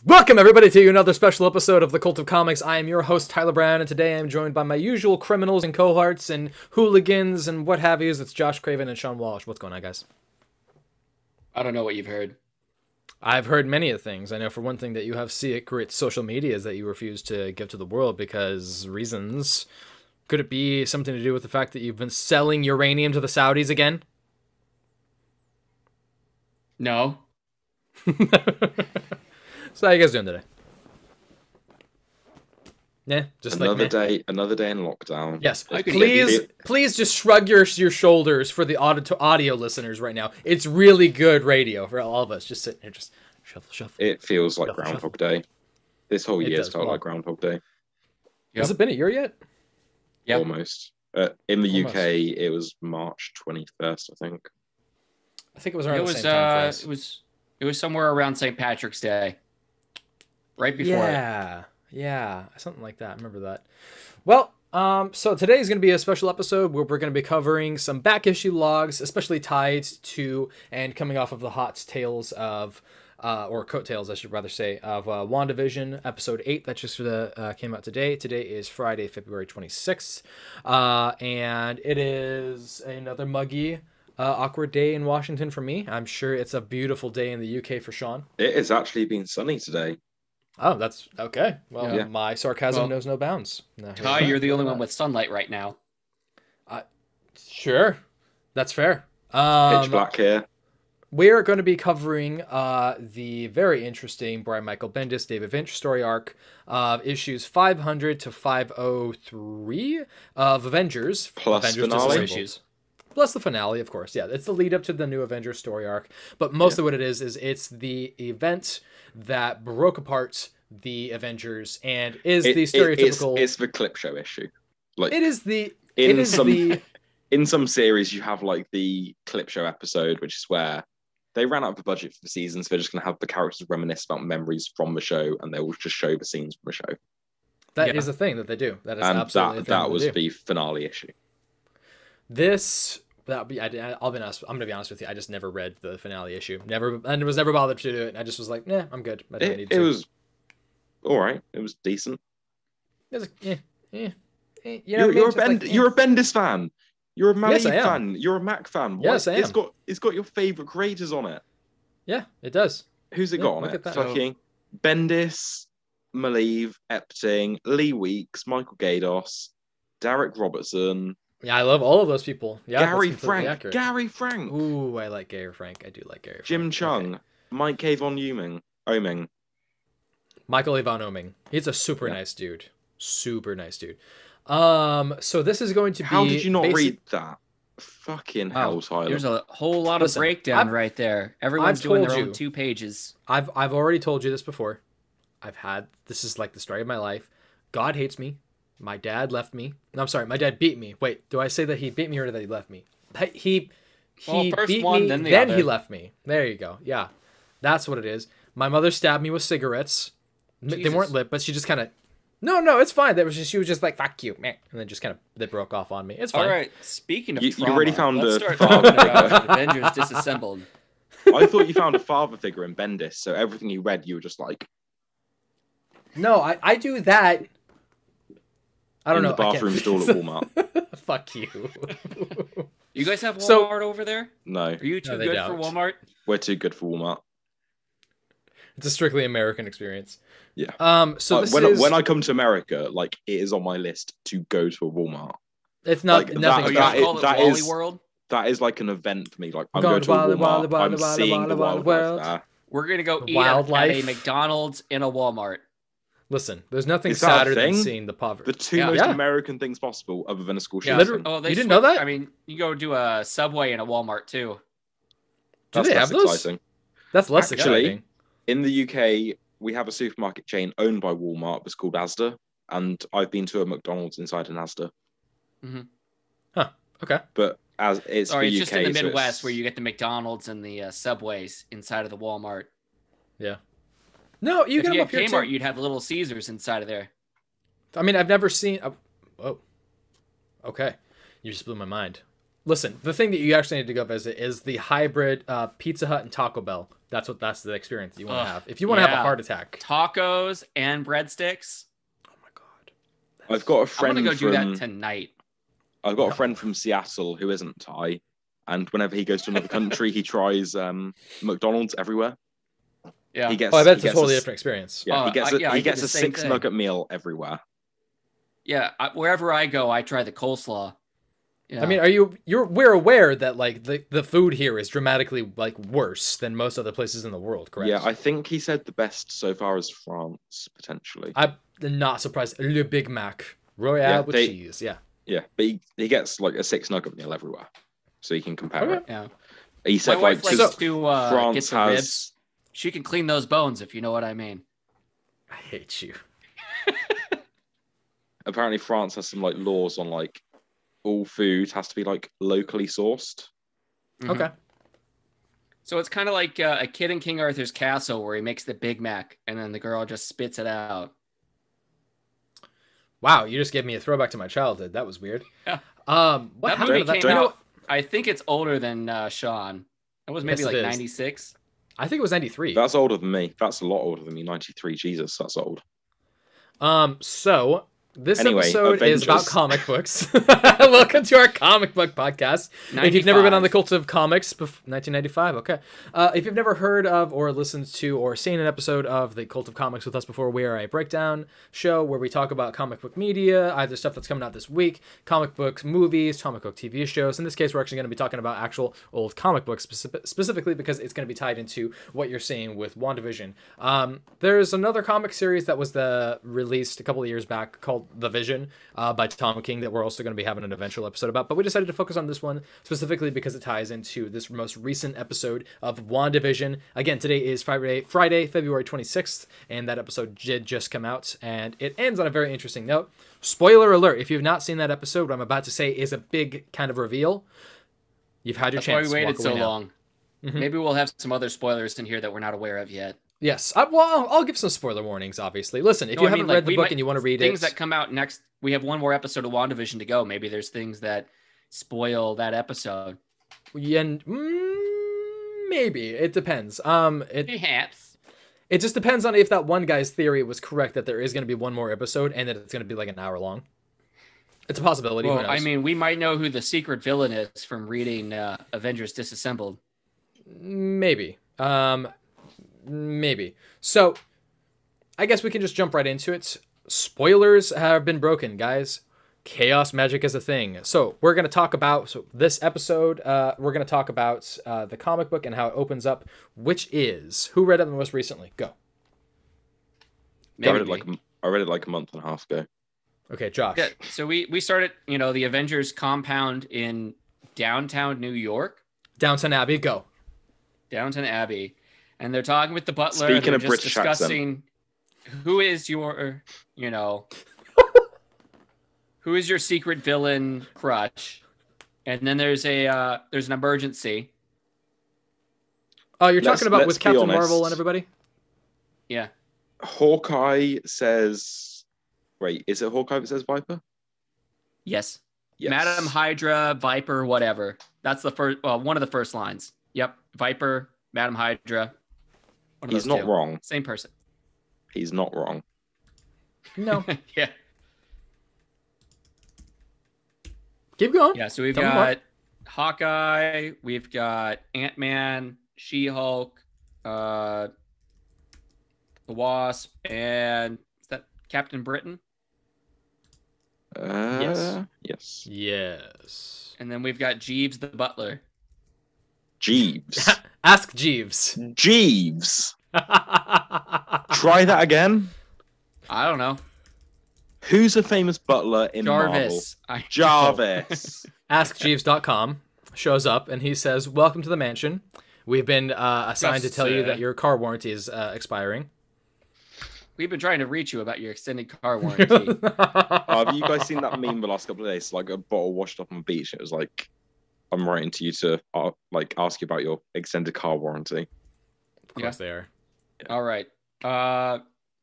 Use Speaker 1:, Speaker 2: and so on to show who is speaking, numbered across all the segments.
Speaker 1: Welcome, everybody, to another special episode of The Cult of Comics. I am your host, Tyler Brown, and today I am joined by my usual criminals and cohorts and hooligans and what have yous. It's Josh Craven and Sean Walsh. What's going on, guys?
Speaker 2: I don't know what you've heard.
Speaker 1: I've heard many of things. I know for one thing that you have secret social medias that you refuse to give to the world because reasons. Could it be something to do with the fact that you've been selling uranium to the Saudis again?
Speaker 2: No.
Speaker 1: So how you guys doing today? Yeah, just
Speaker 3: another
Speaker 1: like
Speaker 3: day, another day in lockdown.
Speaker 1: Yes, please just shrug your shoulders for the audio listeners right now. It's really good radio for all of us. Just sitting here, just shuffle.
Speaker 3: It feels like
Speaker 1: shuffle,
Speaker 3: Groundhog Day. This whole year's felt like Groundhog Day.
Speaker 1: Yep. Has it been a year yet?
Speaker 3: Yeah, almost. In the UK, it was March 21st, I think.
Speaker 1: I think it was around the same time for us.
Speaker 2: It was somewhere around St. Patrick's Day. Right before it.
Speaker 1: Yeah, something like that. I remember that. Well, so today is going to be a special episode where we're going to be covering some back issue logs, especially tied to and coming off of the hot tales of, or coattails, I should rather say, of Wandavision episode 8 that just came out today. Today is Friday, February 26th, and it is another muggy, awkward day in Washington for me. I'm sure it's a beautiful day in the UK for Sean.
Speaker 3: It has actually been sunny today.
Speaker 1: Oh, that's okay. Well, my sarcasm knows no bounds.
Speaker 2: Ty, you're the only one with sunlight right now.
Speaker 1: Sure. That's fair.
Speaker 3: Pitch black here.
Speaker 1: We're going to be covering the very interesting Brian Michael Bendis, David Finch story arc of issues 500 to 503 of Avengers.
Speaker 3: Plus
Speaker 1: Avengers
Speaker 3: finale.
Speaker 1: Disassembled. Plus the finale, of course. Yeah, it's the lead up to the new Avengers story arc. But mostly what it is it's the event that broke apart the Avengers and is the stereotypical.
Speaker 3: It's the clip show issue. Like
Speaker 1: it is the.
Speaker 3: In some series, you have like the clip show episode, which is where they ran out of the budget for the season, so they're just going to have the characters reminisce about memories from the show, and they will just show the scenes from the show.
Speaker 1: That is a thing that they do. That is absolutely a thing
Speaker 3: that was the finale issue.
Speaker 1: I'm gonna be honest with you. I just never read the finale issue. And was never bothered to do it. I just was like, I'm good. I don't need to.
Speaker 3: It was all right. It was decent.
Speaker 1: It was
Speaker 3: You're a Bendis fan. You're a Malik fan. You're a Mac fan.
Speaker 1: Yes, I am.
Speaker 3: It's got your favorite creators on it.
Speaker 1: Yeah, it does.
Speaker 3: Who's it got on it? Fucking Bendis, Malieve, Epting, Lee Weeks, Michael Gaydos, Derek Robertson.
Speaker 1: Yeah, I love all of those people. Yeah,
Speaker 3: Gary Frank.
Speaker 1: Ooh, I like Gary Frank. I do like Gary Frank.
Speaker 3: Jim Chung. Okay. Mike Avon Oming.
Speaker 1: Michael Avon Oming. He's a super nice dude. Super nice dude. So this is going to be...
Speaker 3: How did you not read that? Fucking hell, Tyler.
Speaker 2: There's a whole lot of breakdown right there. Everyone's doing their own 2 pages.
Speaker 1: I've already told you this before. This is like the story of my life. God hates me. My dad left me. No, I'm sorry. My dad beat me. Wait, do I say that he beat me or that he left me? He beat me, then he left me. There you go. Yeah, that's what it is. My mother stabbed me with cigarettes. Jesus. They weren't lit, but she just kind of... No, it's fine. She was just like, fuck you, man. And then just kind of, they broke off on me. It's fine.
Speaker 2: All right, speaking of trauma,
Speaker 3: you already found
Speaker 2: let's start talking about Avengers Disassembled.
Speaker 3: I thought you found a father figure in Bendis, so everything you read, you were just like...
Speaker 1: No, I do that... I don't know.
Speaker 3: In the bathroom stall at Walmart.
Speaker 1: Fuck you.
Speaker 2: You guys have Walmart over there?
Speaker 3: No.
Speaker 2: Are you too good for Walmart?
Speaker 3: We're too good for Walmart.
Speaker 1: It's a strictly American experience.
Speaker 3: Yeah.
Speaker 1: So
Speaker 3: when I come to America, like it is on my list to go to a Walmart.
Speaker 1: It's not
Speaker 3: like,
Speaker 1: nothing.
Speaker 3: That is like an event for me. Like I'm going to a Walmart. I'm seeing the wildlife there.
Speaker 2: We're gonna go eat at a McDonald's in a Walmart.
Speaker 1: Listen, there's nothing sadder than seeing the poverty.
Speaker 3: The two most American things possible, other than a school shooting.
Speaker 1: You didn't know that?
Speaker 2: I mean, you go to a Subway and a Walmart too.
Speaker 1: Do they have those? Exciting. That's less exciting.
Speaker 3: In the UK, we have a supermarket chain owned by Walmart. It's called Asda, and I've been to a McDonald's inside an Asda.
Speaker 2: Mm-hmm.
Speaker 1: Huh. Okay.
Speaker 3: But it's
Speaker 2: just in the Midwest where you get the McDonald's and the Subways inside of the Walmart.
Speaker 1: Yeah. No, you
Speaker 2: get
Speaker 1: them up here
Speaker 2: Kmart,
Speaker 1: too.
Speaker 2: You'd have Little Caesars inside of there.
Speaker 1: I mean, I've never seen... Oh. Okay. You just blew my mind. Listen, the thing that you actually need to go visit is the hybrid Pizza Hut and Taco Bell That's the experience you want to have. If you want to have a heart attack.
Speaker 2: Tacos and breadsticks.
Speaker 1: Oh my god.
Speaker 3: I've got a friend.
Speaker 2: I'm gonna go do that tonight.
Speaker 3: I've got a friend from Seattle who isn't Thai, and whenever he goes to another country, he tries McDonald's everywhere.
Speaker 2: Yeah.
Speaker 3: He gets,
Speaker 1: I bet it's a totally different experience.
Speaker 3: Yeah, he gets a
Speaker 2: same
Speaker 3: 6-nugget meal everywhere.
Speaker 2: Yeah, wherever I go, I try the coleslaw. Yeah.
Speaker 1: I mean, we're aware that like the food here is dramatically like worse than most other places in the world, correct?
Speaker 3: Yeah, I think he said the best so far is France, potentially.
Speaker 1: I'm not surprised. Le Big Mac. Royale with cheese, yeah.
Speaker 3: Yeah, but he gets like a 6-nugget meal everywhere. So you can compare it.
Speaker 2: Yeah.
Speaker 3: He said
Speaker 2: my wife
Speaker 3: like
Speaker 2: likes to
Speaker 3: France
Speaker 2: get the ribs. She can clean those bones, if you know what I mean.
Speaker 1: I hate you.
Speaker 3: Apparently France has some like laws on like all food has to be like locally sourced.
Speaker 2: Mm-hmm.
Speaker 1: Okay.
Speaker 2: So it's kind of like a kid in King Arthur's castle where he makes the Big Mac and then the girl just spits it out.
Speaker 1: Wow, you just gave me a throwback to my childhood. That was weird.
Speaker 2: Yeah.
Speaker 1: What
Speaker 2: that movie
Speaker 1: happened?
Speaker 2: came out, I think it's older than Sean. It was maybe
Speaker 1: Yes,
Speaker 2: like
Speaker 1: it is.
Speaker 2: 96.
Speaker 1: I think it was 93.
Speaker 3: That's older than me. That's a lot older than me. 93. Jesus, that's old.
Speaker 1: So this
Speaker 3: Anyway,
Speaker 1: episode
Speaker 3: Avengers.
Speaker 1: is about comic books. Welcome to our comic book podcast.
Speaker 2: 95.
Speaker 1: If you've never been on the Cult of Comics, 1995, okay. If you've never heard of or listened to or seen an episode of the Cult of Comics with us before, we are a breakdown show where we talk about comic book media, either stuff that's coming out this week, comic books, movies, comic book TV shows. In this case, we're actually going to be talking about actual old comic books, specifically because it's going to be tied into what you're seeing with WandaVision. There's another comic series that was released a couple of years back called The Vision by Tom King that we're also going to be having an eventual episode about, but we decided to focus on this one specifically because it ties into this most recent episode of WandaVision. Again, today is Friday, February 26th, and that episode did just come out, and it ends on a very interesting note. Spoiler alert, if you've not seen that episode, what I'm about to say is a big kind of reveal. You've had your chance.
Speaker 2: That's why we waited so long.
Speaker 1: Mm-hmm.
Speaker 2: Maybe we'll have some other spoilers in here that we're not aware of yet.
Speaker 1: Yes. I'll give some spoiler warnings, obviously. Listen, if you haven't read the book and you want to read
Speaker 2: things that come out next, we have one more episode of WandaVision to go. Maybe there's things that spoil that episode.
Speaker 1: And maybe. It depends.
Speaker 2: Perhaps.
Speaker 1: It just depends on if that one guy's theory was correct that there is going to be one more episode and that it's going to be like an hour long. It's a possibility.
Speaker 2: Well, I mean, we might know who the secret villain is from reading Avengers Disassembled.
Speaker 1: Maybe. Maybe. So, I guess we can just jump right into it. Spoilers have been broken, guys. Chaos magic is a thing. So, we're going to talk about this episode. We're going to talk about the comic book and how it opens up, which is... Who read it the most recently? Go.
Speaker 3: I read it like a month and a half ago.
Speaker 1: Okay, Josh.
Speaker 2: Yeah, so we started, the Avengers compound in downtown New York.
Speaker 1: Downton Abbey, go.
Speaker 2: Downton Abbey. And they're talking with the butler.
Speaker 3: Speaking
Speaker 2: and
Speaker 3: of
Speaker 2: just
Speaker 3: British
Speaker 2: discussing who is your, who is your secret villain crush? And then there's an emergency.
Speaker 1: Oh, you're talking about with Captain
Speaker 3: honest.
Speaker 1: Marvel and everybody?
Speaker 2: Yeah.
Speaker 3: Hawkeye says... Wait, is it Hawkeye that says Viper?
Speaker 2: Yes.
Speaker 3: Yes.
Speaker 2: Madam Hydra, Viper, whatever. That's the first. Well, one of the first lines. Yep. Viper, Madam Hydra.
Speaker 3: He's not wrong.
Speaker 2: Same person.
Speaker 3: He's not wrong.
Speaker 1: No.
Speaker 2: Yeah.
Speaker 1: Keep going.
Speaker 2: Yeah. So we've
Speaker 1: Tell me
Speaker 2: got Hawkeye. We've got Ant-Man, She-Hulk, the Wasp, and is that Captain Britain?
Speaker 1: Yes.
Speaker 3: Yes.
Speaker 1: Yes.
Speaker 2: And then we've got Jeeves the Butler.
Speaker 3: Jeeves.
Speaker 1: Ask Jeeves.
Speaker 3: Jeeves. Try that again.
Speaker 2: I don't know.
Speaker 3: Who's a famous butler in
Speaker 2: Jarvis.
Speaker 3: Marvel? Jarvis.
Speaker 1: AskJeeves.com shows up and he says, "Welcome to the mansion. We've been assigned to tell you that your car warranty is expiring."
Speaker 2: We've been trying to reach you about your extended car warranty.
Speaker 3: Have you guys seen that meme the last couple of days? Like a bottle washed up on the beach. It was like, I'm writing to you to ask you about your extended car warranty.
Speaker 1: Of course they are.
Speaker 3: Yeah.
Speaker 2: All right.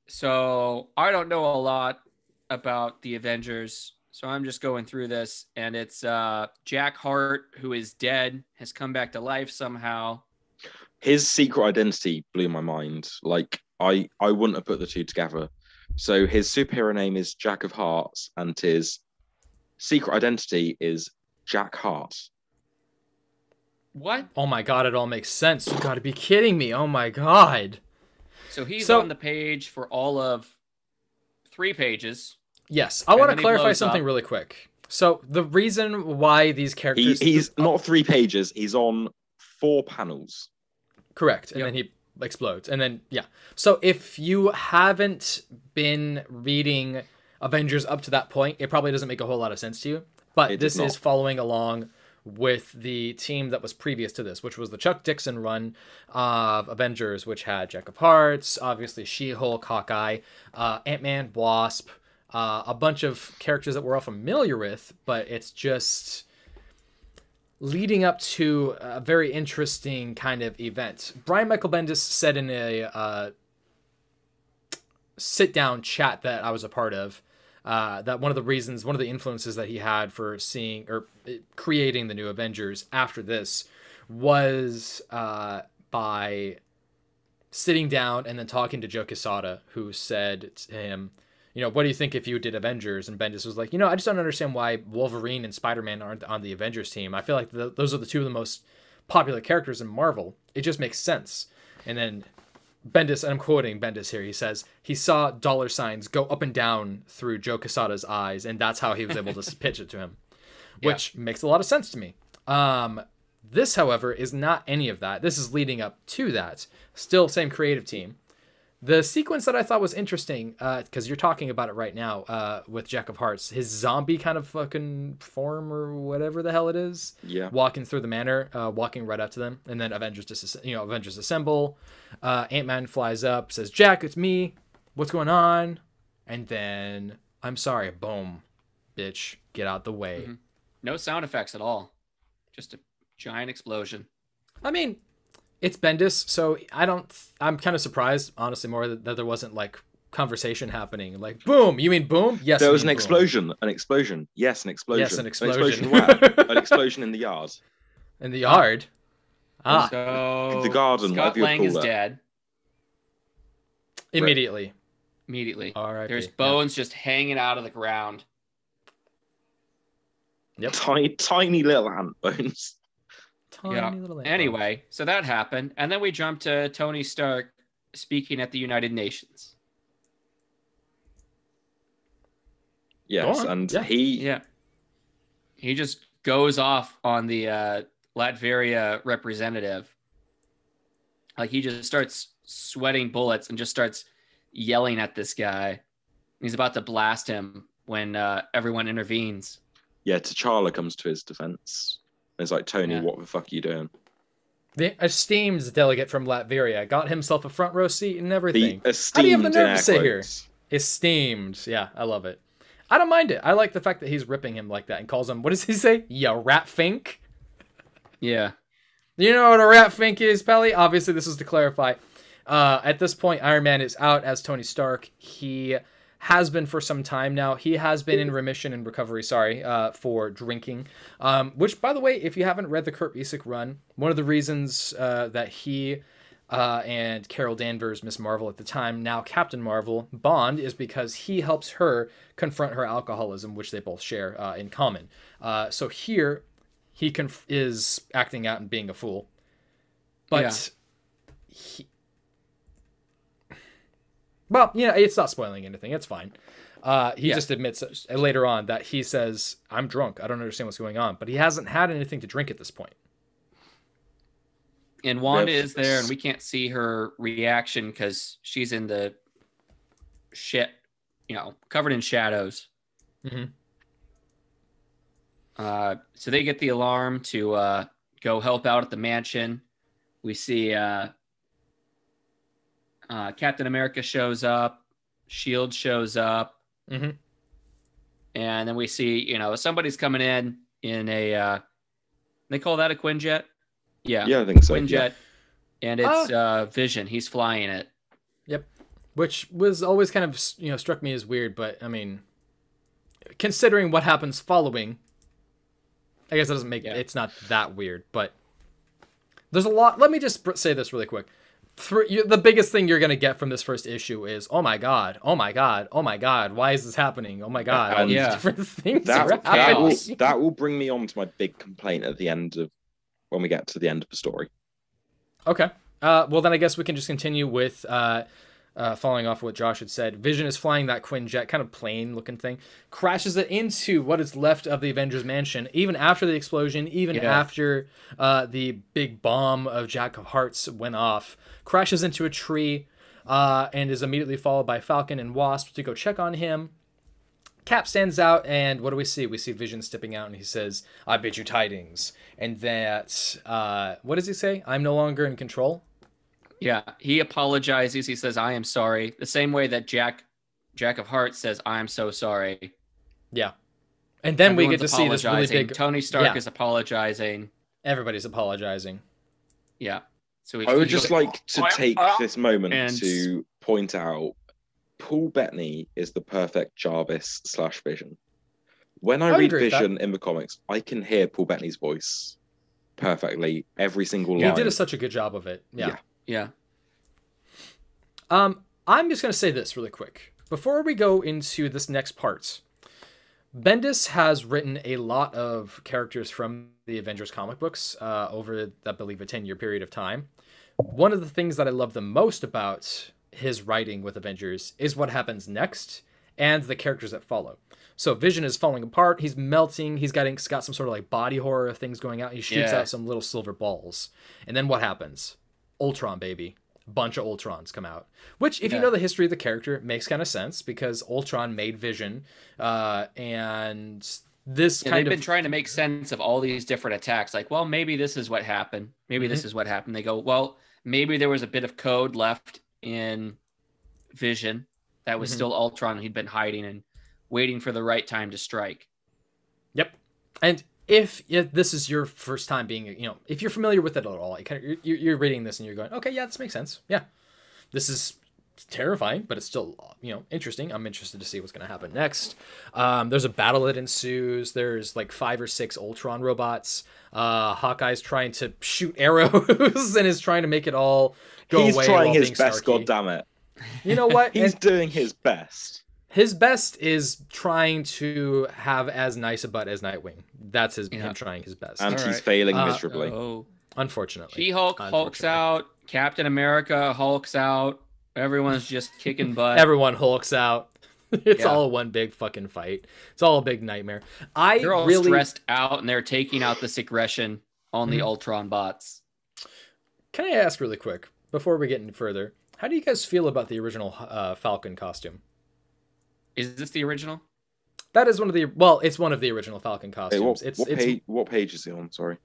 Speaker 2: So I don't know a lot about the Avengers, so I'm just going through this, and it's Jack Hart, who is dead, has come back to life somehow.
Speaker 3: his secret identity blew my mind. Like I wouldn't have put the two together. So his superhero name is Jack of Hearts, and his secret identity is Jack Hart.
Speaker 2: What?
Speaker 1: Oh my god, it all makes sense. You got to be kidding me. Oh my god.
Speaker 2: So he's on the page for all of 3 pages.
Speaker 1: Yes, I want to
Speaker 2: then he
Speaker 1: clarify
Speaker 2: blows
Speaker 1: something
Speaker 2: up.
Speaker 1: really quick. So the reason why these characters
Speaker 3: He's not 3 pages. He's on 4 panels.
Speaker 1: correct, and then he explodes, and then yeah. So if you haven't been reading Avengers up to that point, it probably doesn't make a whole lot of sense to you. But this is following along with the team that was previous to this, which was the Chuck Dixon run of Avengers, which had Jack of Hearts, obviously She-Hulk, Hawkeye, Ant-Man, Wasp, a bunch of characters that we're all familiar with, but it's just leading up to a very interesting kind of event. Brian Michael Bendis said in a sit-down chat that I was a part of, that one of the influences that he had for seeing or creating the new Avengers after this was by sitting down and then talking to Joe Quesada, who said to him, what do you think if you did Avengers? And Bendis was like, I just don't understand why Wolverine and Spider-Man aren't on the Avengers team. I feel like those are the 2 of the most popular characters in Marvel. It just makes sense. And then Bendis, and I'm quoting Bendis here, he says he saw dollar signs go up and down through Joe Quesada's eyes, and that's how he was able to pitch it to him, which makes a lot of sense to me. This, however, is not any of that. This is leading up to that. Still same creative team. The sequence that I thought was interesting, because you're talking about it right now, with Jack of Hearts, his zombie kind of fucking form or whatever the hell it is, walking through the manor, walking right up to them, and then Avengers assemble. Ant-Man flies up, says, "Jack, it's me. What's going on?" And then, "I'm sorry, boom, bitch, get out the way."
Speaker 2: Mm-hmm. No sound effects at all. Just a giant explosion.
Speaker 1: I mean, it's Bendis, so I'm kind of surprised, honestly, more that there wasn't like conversation happening. Like, boom, you mean boom? Yes.
Speaker 3: There was an
Speaker 1: boom.
Speaker 3: explosion. An explosion. Yes, an explosion.
Speaker 1: Yes, an explosion.
Speaker 3: An explosion where? An explosion in the yard.
Speaker 1: In the yard?
Speaker 2: So
Speaker 3: the garden.
Speaker 2: Scott Lang is dead.
Speaker 1: Immediately.
Speaker 2: All right. There's bones just hanging out of the ground.
Speaker 1: Yep.
Speaker 3: Tiny little ant bones.
Speaker 2: Anyway, so that happened, and then we jump to Tony Stark speaking at the United Nations.
Speaker 3: Yes, and he
Speaker 2: just goes off on the Latveria representative. Like, he just starts sweating bullets and just starts yelling at this guy. He's about to blast him when everyone intervenes.
Speaker 3: Yeah, T'Challa comes to his defense. It's like, Tony, what the fuck are you doing?
Speaker 1: The esteemed delegate from Latveria got himself a front row seat and everything.
Speaker 3: The esteemed,
Speaker 1: how do you have the nerve to say
Speaker 3: quotes.
Speaker 1: Here? Esteemed. Yeah, I love it. I don't mind it. I like the fact that he's ripping him like that and calls him, what does he say? Ya rat fink?
Speaker 2: Yeah.
Speaker 1: You know what a rat fink is, Pelly? Obviously, this is to clarify. At this point, Iron Man is out as Tony Stark. He has been for some time now. He has been in remission and recovery, for drinking. Which, by the way, if you haven't read the Kurt Busiek run, one of the reasons that he and Carol Danvers, Miss Marvel at the time, now Captain Marvel, bond is because he helps her confront her alcoholism, which they both share in common. So here, he is acting out and being a fool. But well, it's not spoiling anything. It's fine. He just admits later on that he says, "I'm drunk. I don't understand what's going on." But he hasn't had anything to drink at this point.
Speaker 2: And Wanda is there, and we can't see her reaction because she's in the shit, covered in shadows.
Speaker 1: Mm-hmm.
Speaker 2: So they get the alarm to go help out at the mansion. We see Captain America shows up, SHIELD shows up,
Speaker 1: mm-hmm.
Speaker 2: and then we see, somebody's coming in a, they call that a Quinjet? Yeah,
Speaker 3: I think so.
Speaker 2: Quinjet, and it's Vision. He's flying it.
Speaker 1: Yep, which was always kind of, struck me as weird, but I mean, considering what happens following, I guess it doesn't make it's not that weird, but There's a lot. Let me just say this really quick. The biggest thing you're going to get from this first issue is, oh my god, oh my god, oh my god, why is this happening? Oh my god, all these different things are happening.
Speaker 3: That will bring me on to my big complaint at the end of when we get to the end of the story.
Speaker 1: Okay. Well, then I guess we can just continue with following off what Josh had said. Vision is flying that Quinjet, kind of plane-looking thing, crashes it into what is left of the Avengers mansion, even after the explosion, even after the big bomb of Jack of Hearts went off, crashes into a tree, and is immediately followed by Falcon and Wasp to go check on him. Cap stands out, and what do we see? We see Vision stepping out, and he says, "I bid you tidings." And that, what does he say? "I'm no longer in control."
Speaker 2: Yeah, he apologizes. He says, "I am sorry." The same way that Jack of Hearts says, "I'm so sorry."
Speaker 1: Yeah. And then we get to see this really big...
Speaker 2: Tony Stark is apologizing.
Speaker 1: Everybody's apologizing.
Speaker 2: Yeah. So
Speaker 3: I would just like to take this moment to point out Paul Bettany is the perfect Jarvis/Vision. When I read Vision in the comics, I can hear Paul Bettany's voice perfectly, every single line.
Speaker 1: He did such a good job of it. Yeah. I'm just going to say this really quick. Before we go into this next part, Bendis has written a lot of characters from the Avengers comic books over, I believe, a 10-year period of time. One of the things that I love the most about his writing with Avengers is what happens next and the characters that follow. So Vision is falling apart. He's melting. He's got some sort of like body horror things going out. He shoots out some little silver balls. And then what happens? Ultron, baby. Bunch of Ultrons come out. Which, if you know the history of the character, makes kind of sense because Ultron made Vision. And this kind of...
Speaker 2: They've been trying to make sense of all these different attacks. Like, well, maybe this is what happened. Maybe this is what happened. They go, well, maybe there was a bit of code left in Vision that was still Ultron. He'd been hiding and waiting for the right time to strike.
Speaker 1: Yep. And if this is your first time being, if you're familiar with it at all, you're reading this and you're going, okay, yeah, this makes sense. Yeah. This is terrifying, but it's still, interesting. I'm interested to see what's going to happen next. There's a battle that ensues. There's like 5 or 6 Ultron robots. Hawkeye's trying to shoot arrows and is trying to make it all go away.
Speaker 3: He's trying his best, goddammit.
Speaker 1: You know what?
Speaker 3: He's doing his best.
Speaker 1: His best is trying to have as nice a butt as Nightwing. That's him trying his best.
Speaker 3: And he's failing miserably.
Speaker 1: Unfortunately.
Speaker 2: She-Hulk hulks out. Captain America hulks out. Everyone's just kicking butt.
Speaker 1: Everyone hulks out. It's all one big fucking fight. It's all a big nightmare.
Speaker 2: They're all stressed out, and they're taking out this aggression on the Ultron bots.
Speaker 1: Can I ask really quick, before we get any further, how do you guys feel about the original Falcon costume?
Speaker 2: Is this the original?
Speaker 1: That is one of the... Well, it's one of the original Falcon costumes.
Speaker 3: What page is he on? Sorry.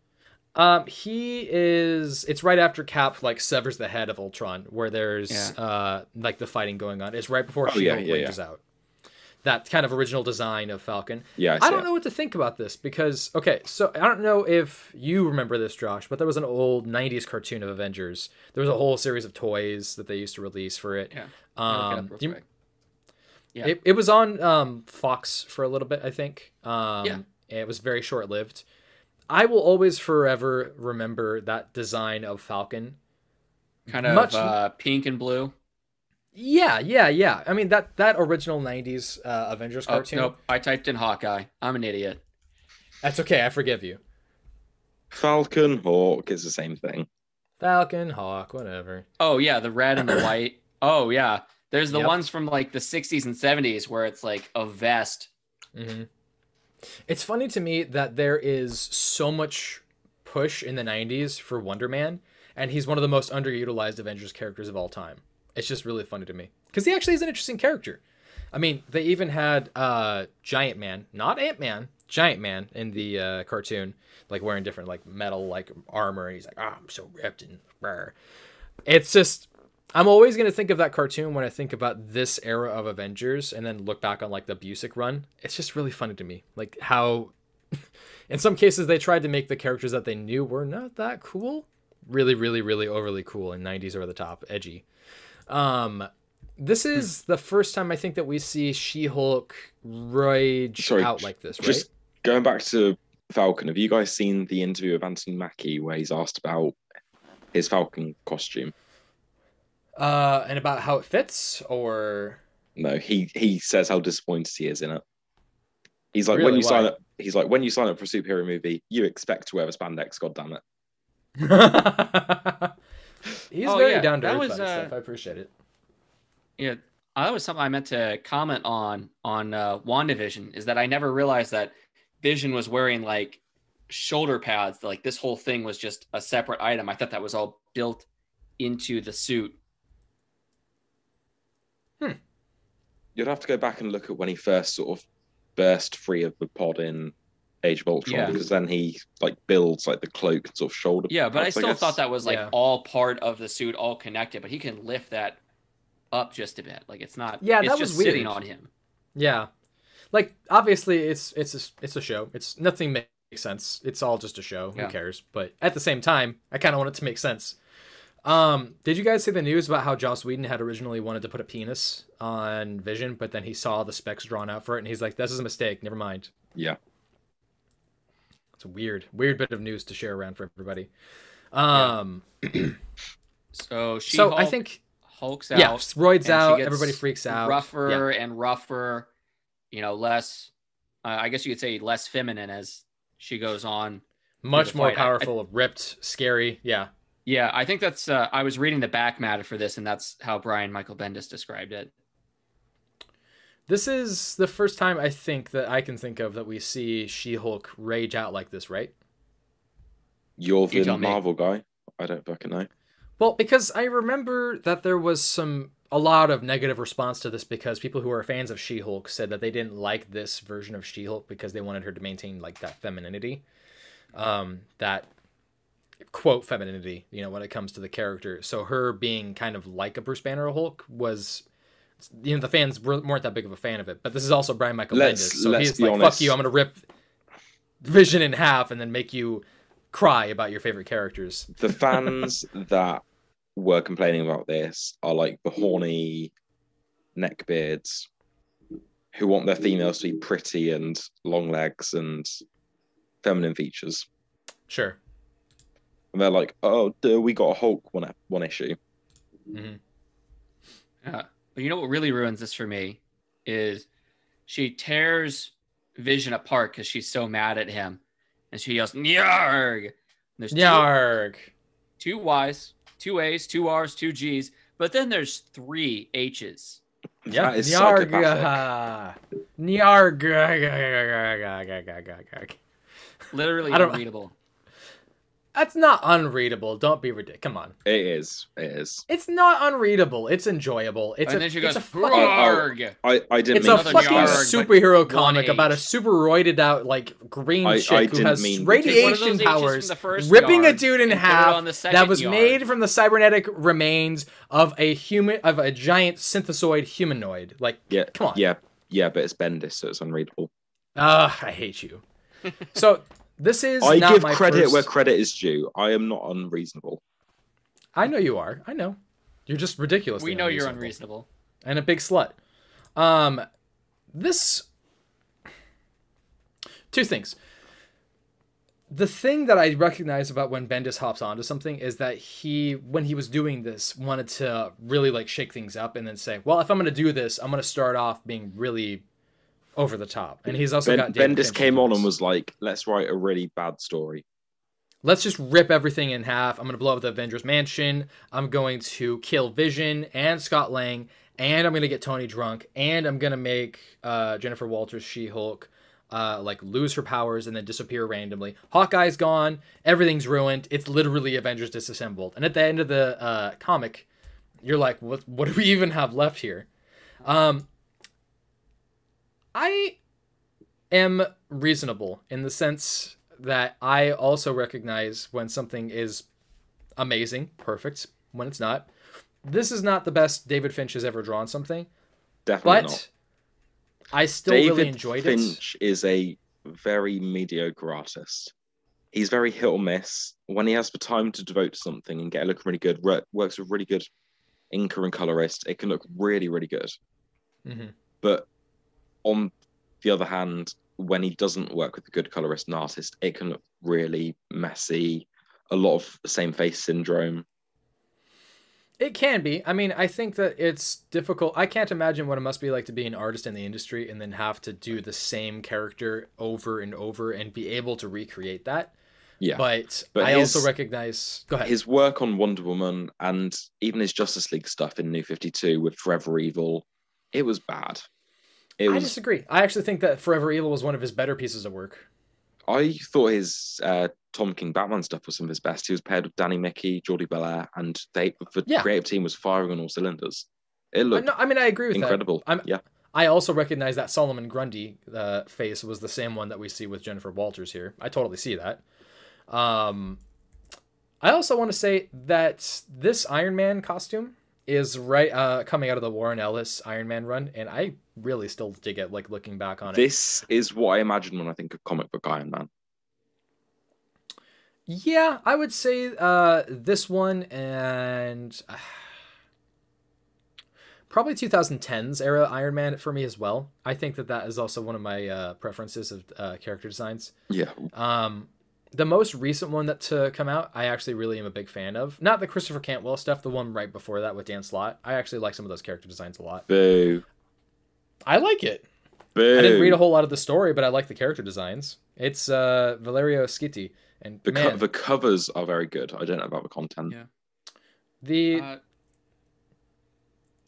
Speaker 1: It's right after Cap severs the head of Ultron, where there's the fighting going on. It's right before She-Hulk ranges out. That kind of original design of Falcon.
Speaker 3: Yeah,
Speaker 1: I don't know what to think about this because so I don't know if you remember this, Josh, but there was an old 90s cartoon of Avengers. There was a whole series of toys that they used to release for it.
Speaker 2: Yeah.
Speaker 1: It was on Fox for a little bit, I think. It was very short-lived. I will always forever remember that design of Falcon.
Speaker 2: Kind of pink and blue.
Speaker 1: Yeah. I mean, that original 90s Avengers cartoon.
Speaker 2: Nope, I typed in Hawkeye. I'm an idiot.
Speaker 1: That's okay, I forgive you.
Speaker 3: Falcon, Hawk is the same thing.
Speaker 1: Falcon, Hawk, whatever.
Speaker 2: Oh, yeah, the red and the white. Oh, yeah. There's the ones from the 60s and 70s where it's like a vest.
Speaker 1: Mm-hmm. It's funny to me that there is so much push in the 90s for Wonder Man, and he's one of the most underutilized Avengers characters of all time. It's just really funny to me because he actually is an interesting character. I mean, they even had Giant Man, not Ant-Man, Giant Man in the cartoon, wearing different metal armor. And he's like, I'm so ripped and rare. It's just, I'm always gonna think of that cartoon when I think about this era of Avengers, and then look back on the Busick run. It's just really funny to me, how, in some cases, they tried to make the characters that they knew were not that cool really, really, really overly cool and 90s over the top, edgy. This is the first time I think that we see She-Hulk rage out like this, right?
Speaker 3: Just going back to Falcon, have you guys seen the interview of Anthony Mackie where he's asked about his Falcon costume.
Speaker 1: And about how it fits, or
Speaker 3: No, he says how disappointed he is in it. He's like,
Speaker 1: Really?
Speaker 3: when you sign
Speaker 1: Why?
Speaker 3: up, he's like, when you sign up for a superhero movie, you expect to wear the spandex. God damn it.
Speaker 1: He's
Speaker 2: Oh,
Speaker 1: very
Speaker 2: yeah,
Speaker 1: down to
Speaker 2: that
Speaker 1: earth
Speaker 2: was,
Speaker 1: about his stuff. I appreciate it.
Speaker 2: Yeah, that was something I meant to comment on WandaVision, is that I never realized that Vision was wearing like shoulder pads. Like this whole thing was just a separate item. I thought that was all built into the suit.
Speaker 3: You'd have to go back and look at when he first sort of burst free of the pod in Age of Ultron,
Speaker 2: Yeah.
Speaker 3: because then he like builds like the cloak and sort of shoulder.
Speaker 2: Yeah, but I
Speaker 3: pads,
Speaker 2: still
Speaker 3: guess.
Speaker 2: thought that was like
Speaker 1: Yeah.
Speaker 2: all part of the suit, all connected. But he can lift that up just a bit. Like it's not.
Speaker 1: Yeah,
Speaker 2: it's
Speaker 1: that
Speaker 2: just
Speaker 1: was
Speaker 2: sitting
Speaker 1: weird.
Speaker 2: on him.
Speaker 1: Yeah, like obviously it's a show. It's nothing makes sense. It's all just a show.
Speaker 2: Yeah.
Speaker 1: Who cares? But at the same time, I kind of want it to make sense. Did you guys see the news about how Joss Whedon had originally wanted to put a penis on Vision, but then he saw the specs drawn out for it, and he's like, "This is a mistake. Never mind."
Speaker 3: Yeah.
Speaker 1: It's a weird bit of news to share around for everybody.
Speaker 2: So she.
Speaker 1: So I think
Speaker 2: Hulk's out.
Speaker 1: yeah, roids
Speaker 2: and she
Speaker 1: out.
Speaker 2: gets
Speaker 1: Everybody freaks out.
Speaker 2: Rougher
Speaker 1: Yeah.
Speaker 2: and rougher. You know, less. I guess you could say less feminine as she goes on.
Speaker 1: Much
Speaker 2: the
Speaker 1: more
Speaker 2: fight.
Speaker 1: powerful, ripped, scary. Yeah.
Speaker 2: Yeah, I think that's. I was reading the back matter for this, and that's how Brian Michael Bendis described it.
Speaker 1: This is the first time I think that I can think of that we see She-Hulk rage out like this, right?
Speaker 3: You're
Speaker 2: You
Speaker 3: the
Speaker 2: tell me.
Speaker 3: Marvel guy. I don't fucking know.
Speaker 1: Well, because I remember that there was a lot of negative response to this because people who are fans of She-Hulk said that they didn't like this version of She-Hulk because they wanted her to maintain like that femininity, that quote femininity, when it comes to the character. So her being kind of like a Bruce Banner Hulk was, the fans weren't that big of a fan of it. But this is also Brian Michael Bendis, so
Speaker 3: let's
Speaker 1: he's
Speaker 3: be
Speaker 1: like,
Speaker 3: honest.
Speaker 1: "Fuck you! I'm gonna rip Vision in half and then make you cry about your favorite characters."
Speaker 3: The fans that were complaining about this are like the horny neckbeards who want their females to be pretty and long legs and feminine features.
Speaker 1: Sure.
Speaker 3: And they're like, "Oh, duh, we got a Hulk one issue."
Speaker 1: Mm-hmm.
Speaker 2: But you know what really ruins this for me is she tears Vision apart because she's so mad at him, and she yells "Nyarg!" And there's
Speaker 1: Yarg.
Speaker 2: two Y's, two A's, two R's, two G's, but then there's three H's.
Speaker 1: Yeah.
Speaker 3: That is
Speaker 1: Nyarg.
Speaker 3: psychopathic.
Speaker 1: Nyarg.
Speaker 2: Literally
Speaker 1: I don't-
Speaker 2: unreadable.
Speaker 1: That's not unreadable. Don't be ridiculous. Come on.
Speaker 3: It is.
Speaker 1: It's not unreadable. It's enjoyable. It's
Speaker 2: And
Speaker 1: a,
Speaker 2: then she
Speaker 1: it's
Speaker 2: goes
Speaker 1: a fucking,
Speaker 2: "Yarg!"
Speaker 3: I didn't
Speaker 1: it's
Speaker 3: mean
Speaker 1: a
Speaker 2: another
Speaker 1: fucking
Speaker 2: Yarg, but
Speaker 1: superhero
Speaker 2: one
Speaker 1: comic
Speaker 2: H.
Speaker 1: about a super roided out like green
Speaker 3: I
Speaker 1: chick who
Speaker 3: didn't
Speaker 1: has
Speaker 3: mean-
Speaker 2: Take one of
Speaker 1: radiation
Speaker 2: those H's from
Speaker 1: powers,
Speaker 2: the first
Speaker 1: ripping a
Speaker 2: Yarg
Speaker 1: dude in
Speaker 2: and put it
Speaker 1: half.
Speaker 2: on the second
Speaker 1: That was
Speaker 2: Yarg.
Speaker 1: made from the cybernetic remains of a giant synthesoid humanoid. Like,
Speaker 3: Yeah.
Speaker 1: come on.
Speaker 3: Yeah, but it's Bendis, so it's unreadable.
Speaker 1: I hate you. So this is
Speaker 3: I
Speaker 1: not
Speaker 3: give
Speaker 1: my
Speaker 3: credit
Speaker 1: first...
Speaker 3: where credit is due. I am not unreasonable.
Speaker 1: I know you are. I know. You're just ridiculous.
Speaker 2: We know you're unreasonable.
Speaker 1: And a big slut. This... Two things. The thing that I recognize about when Bendis hops onto something is that he, when he was doing this, wanted to really like shake things up and then say, well, if I'm going to do this, I'm going to start off being really over the top. And he's also got David
Speaker 3: Bendis
Speaker 1: Fincher
Speaker 3: came
Speaker 1: to
Speaker 3: on
Speaker 1: this.
Speaker 3: and was like, "Let's write a really bad story."
Speaker 1: Let's just rip everything in half. I'm going to blow up the Avengers mansion. I'm going to kill Vision and Scott Lang. And I'm going to get Tony drunk. And I'm going to make Jennifer Walters, She-Hulk, like lose her powers and then disappear randomly. Hawkeye's gone. Everything's ruined. It's literally Avengers Disassembled. And at the end of the comic, you're like, what do we even have left here? I am reasonable in the sense that I also recognize when something is amazing, perfect, when it's not. This is not the best David Finch has ever drawn something,
Speaker 3: Definitely
Speaker 1: but
Speaker 3: not.
Speaker 1: I still
Speaker 3: David
Speaker 1: really enjoyed
Speaker 3: Finch is a very mediocre artist. He's very hit or miss. When he has the time to devote to something and get it looking really good, works with really good inker and colorist, it can look really, really good.
Speaker 1: it.
Speaker 3: But on the other hand, when he doesn't work with a good colorist and artist, it can look really messy, a lot of same face syndrome.
Speaker 1: It can be. I mean, I think that it's difficult. I can't imagine what it must be like to be an artist in the industry and then have to do the same character over and over and be able to recreate that.
Speaker 3: Yeah.
Speaker 1: But I also recognize... Go ahead.
Speaker 3: His work on Wonder Woman and even his Justice League stuff in New 52 with Forever Evil, it was bad.
Speaker 1: I disagree. I actually think that Forever Evil was one of his better pieces of work.
Speaker 3: I thought his Tom King Batman stuff was some of his best. He was paired with Danny Mickey, Jordi Belair, and the creative team was firing on all cylinders. It looked
Speaker 1: I agree with
Speaker 3: incredible.
Speaker 1: That. I also recognize that Solomon Grundy face was the same one that we see with Jennifer Walters here. I totally see that. I also want to say that this Iron Man costume is coming out of the Warren Ellis Iron Man run, and I really still dig it, like, looking back on it.
Speaker 3: This is what I imagine when I think of comic book Iron Man.
Speaker 1: Yeah, I would say this one and probably 2010s era Iron Man for me as well. I think that is also one of my preferences of character designs.
Speaker 3: Yeah.
Speaker 1: The most recent one to come out, I actually really am a big fan of. Not the Christopher Cantwell stuff, the one right before that with Dan Slott. I actually like some of those character designs a lot.
Speaker 3: Boo.
Speaker 1: I like it.
Speaker 3: Boo.
Speaker 1: I didn't read a whole lot of the story, but I like the character designs. It's Valerio Schitti. And
Speaker 3: the covers are very good. I don't know about the content.
Speaker 2: Yeah.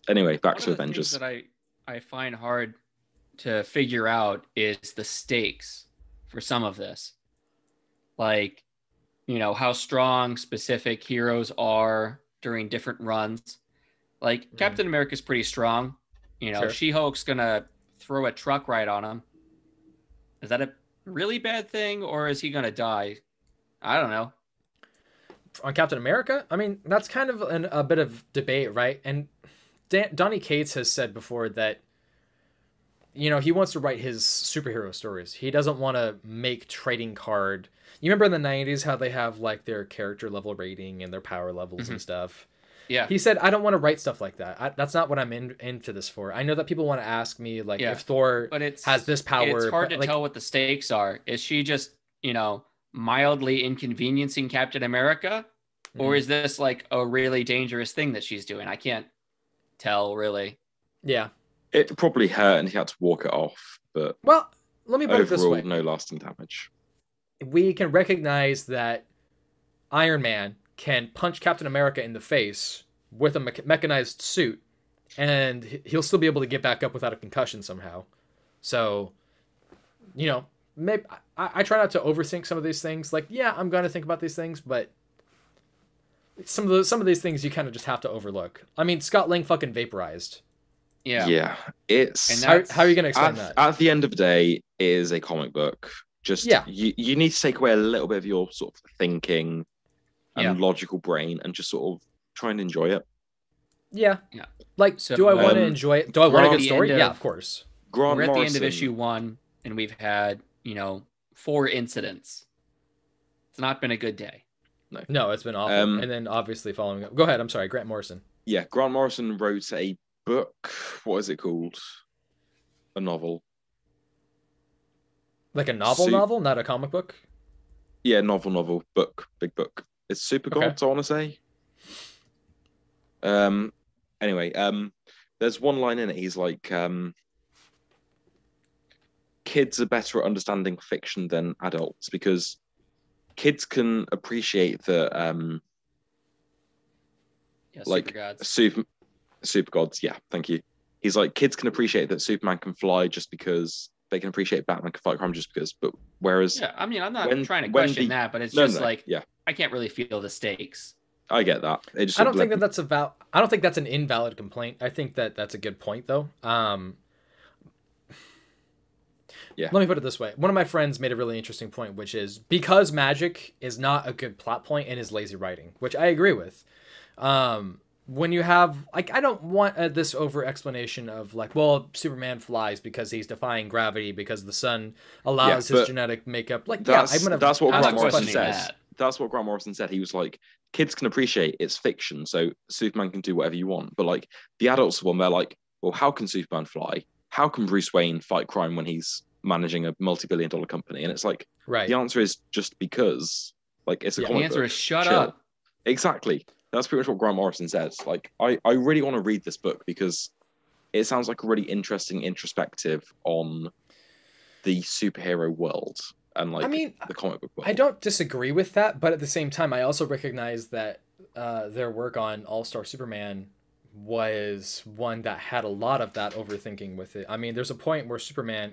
Speaker 3: Anyway, back to Avengers.
Speaker 2: That I find hard to figure out is the stakes for some of this. Like, how strong specific heroes are during different runs. Like, Captain America's pretty strong.
Speaker 1: Sure.
Speaker 2: She-Hulk's gonna throw a truck right on him. Is that a really bad thing, or is he gonna die? I don't know.
Speaker 1: On Captain America? I mean, that's kind of a bit of debate, right? And Donny Cates has said before that, he wants to write his superhero stories. He doesn't want to make trading card. You remember in the 90s how they have, like, their character level rating and their power levels and stuff?
Speaker 2: Yeah.
Speaker 1: He said, I don't want to write stuff like that. That's not what I'm into this for. I know that people want to ask me, like, if Thor has this power.
Speaker 2: It's hard to tell what the stakes are. Is she just, mildly inconveniencing Captain America? Or is this, like, a really dangerous thing that she's doing? I can't tell, really.
Speaker 1: Yeah.
Speaker 3: It probably hurt and he had to walk it off. But
Speaker 1: well, let me put it this way.
Speaker 3: No lasting damage.
Speaker 1: We can recognize that Iron Man can punch Captain America in the face with a mechanized suit, and he'll still be able to get back up without a concussion somehow. So, maybe I try not to overthink some of these things. Like, yeah, I'm going to think about these things, but some of these things you kind of just have to overlook. I mean, Scott Lang fucking vaporized.
Speaker 3: Yeah. It's
Speaker 1: and how are you going to explain that?
Speaker 3: At the end of the day, it is a comic book. Just you need to take away a little bit of your sort of thinking and logical brain and just sort of try and enjoy it.
Speaker 1: Yeah. Like, so, do I want to enjoy it? Do I want a good story? Yeah, of course.
Speaker 2: We're at the end of issue 1, and we've had 4 incidents. It's not been a good day.
Speaker 1: No, it's been awful. And then obviously following up. Go ahead. I'm sorry, Grant Morrison.
Speaker 3: Yeah, Grant Morrison wrote a book. What is it called? A novel.
Speaker 1: Like a novel, not a comic book?
Speaker 3: Yeah, novel, book, big book. It's Super Gods, I want to say. Anyway, there's one line in it. He's like, kids are better at understanding fiction than adults because kids can appreciate the like super gods. Yeah, thank you. He's like, kids can appreciate that Superman can fly just because they can appreciate Batman can fight crime just because. But whereas,
Speaker 2: yeah, I mean, I'm not trying to question that, but it's I can't really feel the stakes.
Speaker 3: I get that.
Speaker 1: I don't think that's I don't think that's an invalid complaint. I think that's a good point, though.
Speaker 3: Yeah.
Speaker 1: Let me put it this way. One of my friends made a really interesting point, which is because magic is not a good plot point and is lazy writing, which I agree with. When you have, like, I don't want this over explanation of like, well, Superman flies because he's defying gravity because the sun allows his genetic makeup. Like,
Speaker 3: that's what Grant Morrison said. That's what Grant Morrison said. He was like, kids can appreciate it's fiction, so Superman can do whatever you want. But like the adults one, they're like, well, how can Superman fly? How can Bruce Wayne fight crime when he's managing a multi-billion-dollar company? And it's like, the answer is just because. Like, it's a
Speaker 1: Yeah.
Speaker 3: comic
Speaker 2: The answer
Speaker 3: book.
Speaker 2: is shut
Speaker 3: Chill.
Speaker 2: up.
Speaker 3: Exactly. That's pretty much what Grant Morrison says. Like, I really want to read this book because it sounds like a really interesting introspective on the superhero world and like the comic book world.
Speaker 1: I don't disagree with that, but at the same time, I also recognize that their work on All-Star Superman was one that had a lot of that overthinking with it. I mean, there's a point where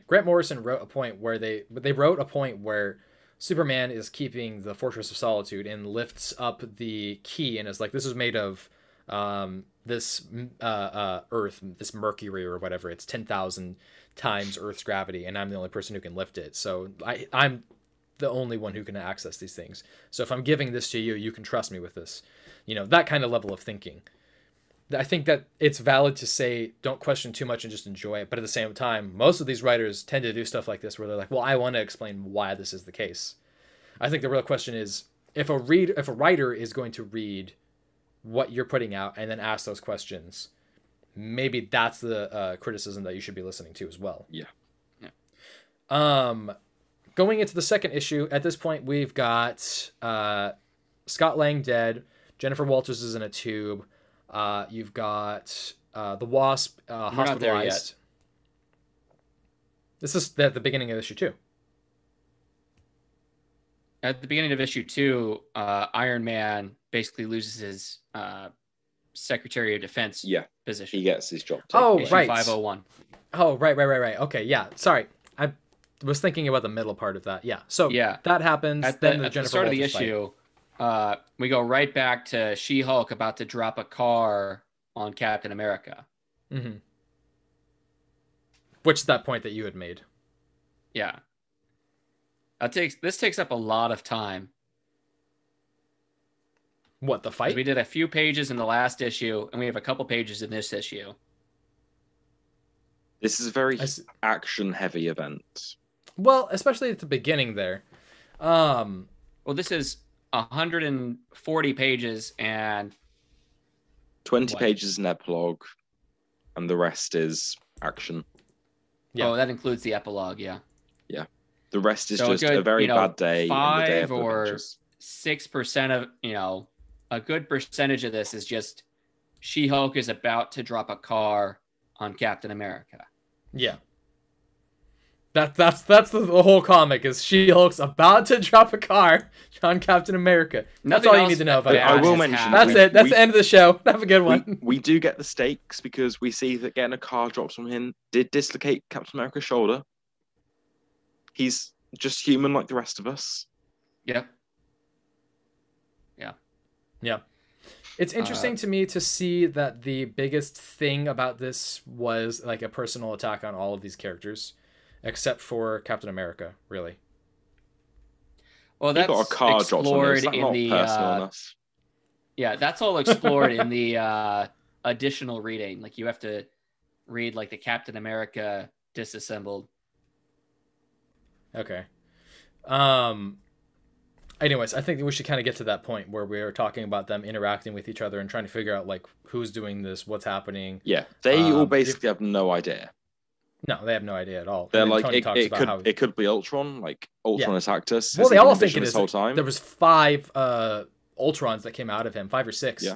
Speaker 1: Grant Morrison wrote a point where they wrote a point where Superman is keeping the Fortress of Solitude and lifts up the key and is like, this is made of this Earth, this Mercury or whatever. It's 10,000 times Earth's gravity, and I'm the only person who can lift it. So I'm the only one who can access these things. So if I'm giving this to you, you can trust me with this. You know, that kind of level of thinking. I think that it's valid to say don't question too much and just enjoy it. But at the same time, most of these writers tend to do stuff like this where they're like, well, I want to explain why this is the case. I think the real question is if a writer is going to read what you're putting out and then ask those questions, maybe that's the criticism that you should be listening to as well.
Speaker 3: Yeah.
Speaker 1: Going into the second issue, at this point we've got Scott Lang dead, Jennifer Walters is in a tube. You've got the Wasp hospitalized.
Speaker 2: not there yet.
Speaker 1: This is at the beginning of issue 2.
Speaker 2: At the beginning of issue 2, Iron Man basically loses his Secretary of Defense position.
Speaker 3: He gets his job
Speaker 1: Oh,
Speaker 2: issue
Speaker 1: right.
Speaker 2: 501.
Speaker 1: Oh, right. Okay, yeah. Sorry. I was thinking about the middle part of that. Yeah. So that happens.
Speaker 2: At
Speaker 1: then
Speaker 2: the start of the issue, we go right back to She-Hulk about to drop a car on Captain America.
Speaker 1: Mm-hmm. Which is that point that you had made.
Speaker 2: Yeah. This takes up a lot of time.
Speaker 1: What, the fight?
Speaker 2: We did a few pages in the last issue, and we have a couple pages in this issue.
Speaker 3: This is a very action-heavy event.
Speaker 1: Well, especially at the beginning there.
Speaker 2: Well, this is 140 pages and
Speaker 3: 20 pages in epilogue, and the rest is action.
Speaker 2: Yeah. Oh, that includes the epilogue, yeah.
Speaker 3: Yeah. The rest is just a very bad day.
Speaker 2: 5 or 6% of, a good percentage of this is just She-Hulk is about to drop a car on Captain America.
Speaker 1: Yeah. That's the whole comic is She-Hulk's about to drop a car on Captain America. That's all you need to know about it.
Speaker 3: I will mention
Speaker 1: that's it. That's the end of the show. Have a good one.
Speaker 3: We do get the stakes because we see that getting a car dropped on him did dislocate Captain America's shoulder. He's just human like the rest of us.
Speaker 2: Yep.
Speaker 1: Yeah. It's interesting to me to see that the biggest thing about this was like a personal attack on all of these characters, except for Captain America, really.
Speaker 2: Well, that's
Speaker 3: got a car
Speaker 2: explored
Speaker 3: dropped on
Speaker 2: in
Speaker 3: the personal enough.
Speaker 2: Yeah, that's all explored in the additional reading. Like you have to read like the Captain America Disassembled.
Speaker 1: Okay. Anyways, I think we should kind of get to that point where we're talking about them interacting with each other and trying to figure out like who's doing this, what's happening.
Speaker 3: Yeah, they all basically have no idea.
Speaker 1: No, they have no idea at all.
Speaker 3: They're like, it could be Ultron. Like Ultron attacked us.
Speaker 1: Well, they all think it
Speaker 3: this
Speaker 1: is.
Speaker 3: Whole time.
Speaker 1: There was 5 Ultrons that came out of him, 5 or 6.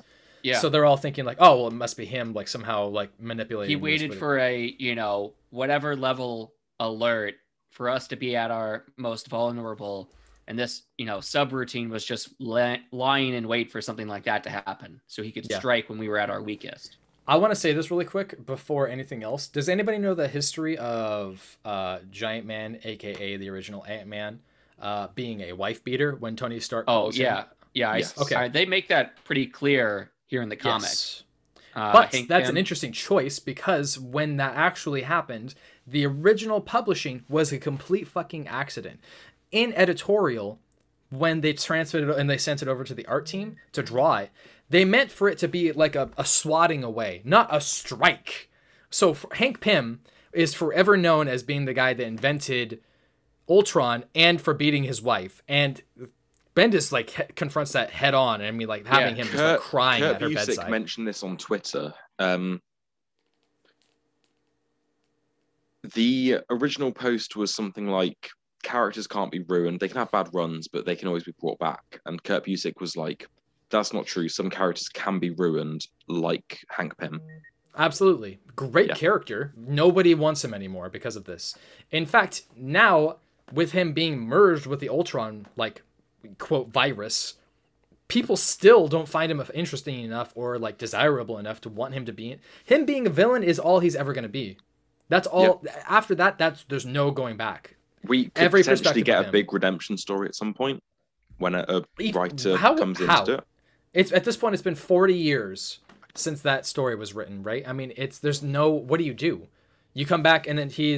Speaker 2: Yeah.
Speaker 1: So they're all thinking like, oh, well, it must be him, like somehow like manipulating.
Speaker 2: He waited for a whatever level alert for us to be at our most vulnerable. And this, subroutine was just lying in wait for something like that to happen so he could strike when we were at our weakest.
Speaker 1: I want to say this really quick before anything else. Does anybody know the history of Giant Man, a.k.a. the original Ant-Man, being a wife beater when Tony Stark calls him?
Speaker 2: Yeah. Okay. They make that pretty clear here in the comics.
Speaker 1: Yes. But that's an interesting choice because when that actually happened, the original publishing was a complete fucking accident. In editorial, when they transferred it and they sent it over to the art team to draw it, they meant for it to be like a swatting away, not a strike. So Hank Pym is forever known as being the guy that invented Ultron and for beating his wife. And Bendis like confronts that head on, and I mean like having him just like, crying at her bedside.
Speaker 3: Kurt Busiek mentioned this on Twitter. The original post was something like characters can't be ruined. They can have bad runs, but they can always be brought back. And Kurt Busiek was like, that's not true. Some characters can be ruined, like Hank Pym.
Speaker 1: Absolutely. Great character. Nobody wants him anymore because of this. In fact, now, with him being merged with the Ultron, like, quote, virus, people still don't find him interesting enough or, like, desirable enough to want him to be. Him being a villain is all he's ever going to be. That's all. Yep. After that, there's no going back.
Speaker 3: We could potentially get a big redemption story at some point when a writer comes into it.
Speaker 1: It's at this point, it's been 40 years since that story was written, right? I mean, there's no, what do? You come back and then he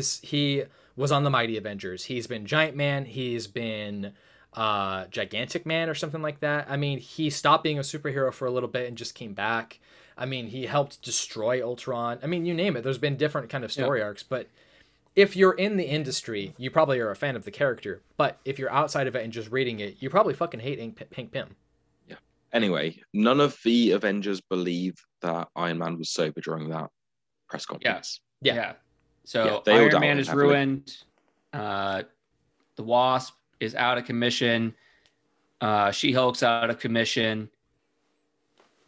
Speaker 1: was on the Mighty Avengers. He's been Giant Man. He's been Gigantic Man or something like that. I mean, he stopped being a superhero for a little bit and just came back. I mean, he helped destroy Ultron. I mean, you name it. There's been different kind of story arcs, but if you're in the industry, you probably are a fan of the character. But if you're outside of it and just reading it, you probably fucking hate Hank Pym.
Speaker 3: Yeah. Anyway, none of the Avengers believe that Iron Man was sober during that press conference.
Speaker 2: Yeah. So Iron Man is ruined. The Wasp is out of commission. She-Hulk's out of commission.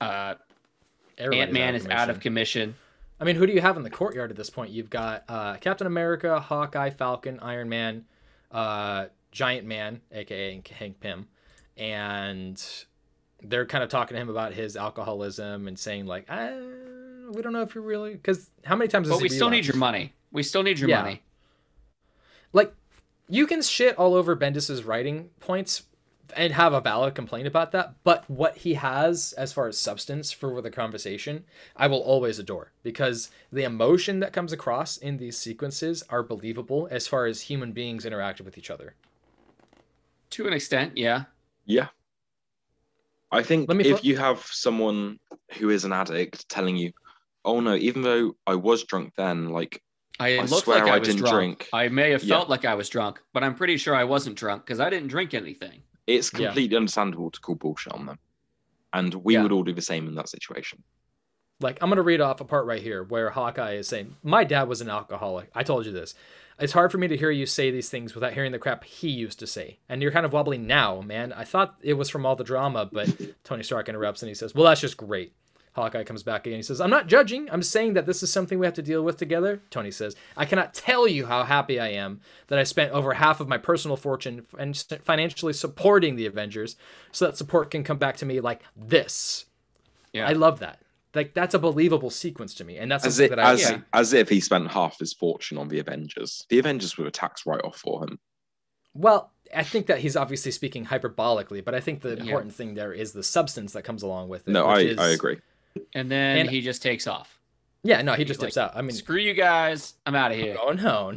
Speaker 2: Ant-Man is out of commission.
Speaker 1: I mean, who do you have in the courtyard at this point? You've got Captain America, Hawkeye, Falcon, Iron Man, Giant Man, aka Hank Pym, and they're kind of talking to him about his alcoholism and saying like, we don't know if you're really, because how many times?
Speaker 2: But we still need your money. We still need your money.
Speaker 1: Like, you can shit all over Bendis's writing points and have a valid complaint about that, but what he has as far as substance for the conversation, I will always adore, because the emotion that comes across in these sequences are believable as far as human beings interacted with each other.
Speaker 2: To an extent, yeah.
Speaker 3: Yeah. I think if you have someone who is an addict telling you, oh no, even though I was drunk then, like,
Speaker 2: I swear I didn't drink. I may have felt like I was drunk, but I'm pretty sure I wasn't drunk because I didn't drink anything.
Speaker 3: It's completely understandable to call bullshit on them. And we would all do the same in that situation.
Speaker 1: Like, I'm going to read off a part right here where Hawkeye is saying, my dad was an alcoholic. I told you this. It's hard for me to hear you say these things without hearing the crap he used to say. And you're kind of wobbly now, man. I thought it was from all the drama, but Tony Stark interrupts and he says, well, that's just great. Hawkeye comes back again. He says, I'm not judging. I'm saying that this is something we have to deal with together. Tony says, I cannot tell you how happy I am that I spent over half of my personal fortune and financially supporting the Avengers so that support can come back to me like this. Yeah. I love that. Like, that's a believable sequence to me. And that's something that
Speaker 3: as if he spent half his fortune on the Avengers. The Avengers were a tax write-off for him.
Speaker 1: Well, I think that he's obviously speaking hyperbolically, but I think the important thing there is the substance that comes along with it.
Speaker 3: No, I agree.
Speaker 2: And then he just takes off.
Speaker 1: Yeah, no, he just dips out. I mean,
Speaker 2: screw you guys. I'm out of here.
Speaker 1: Going home.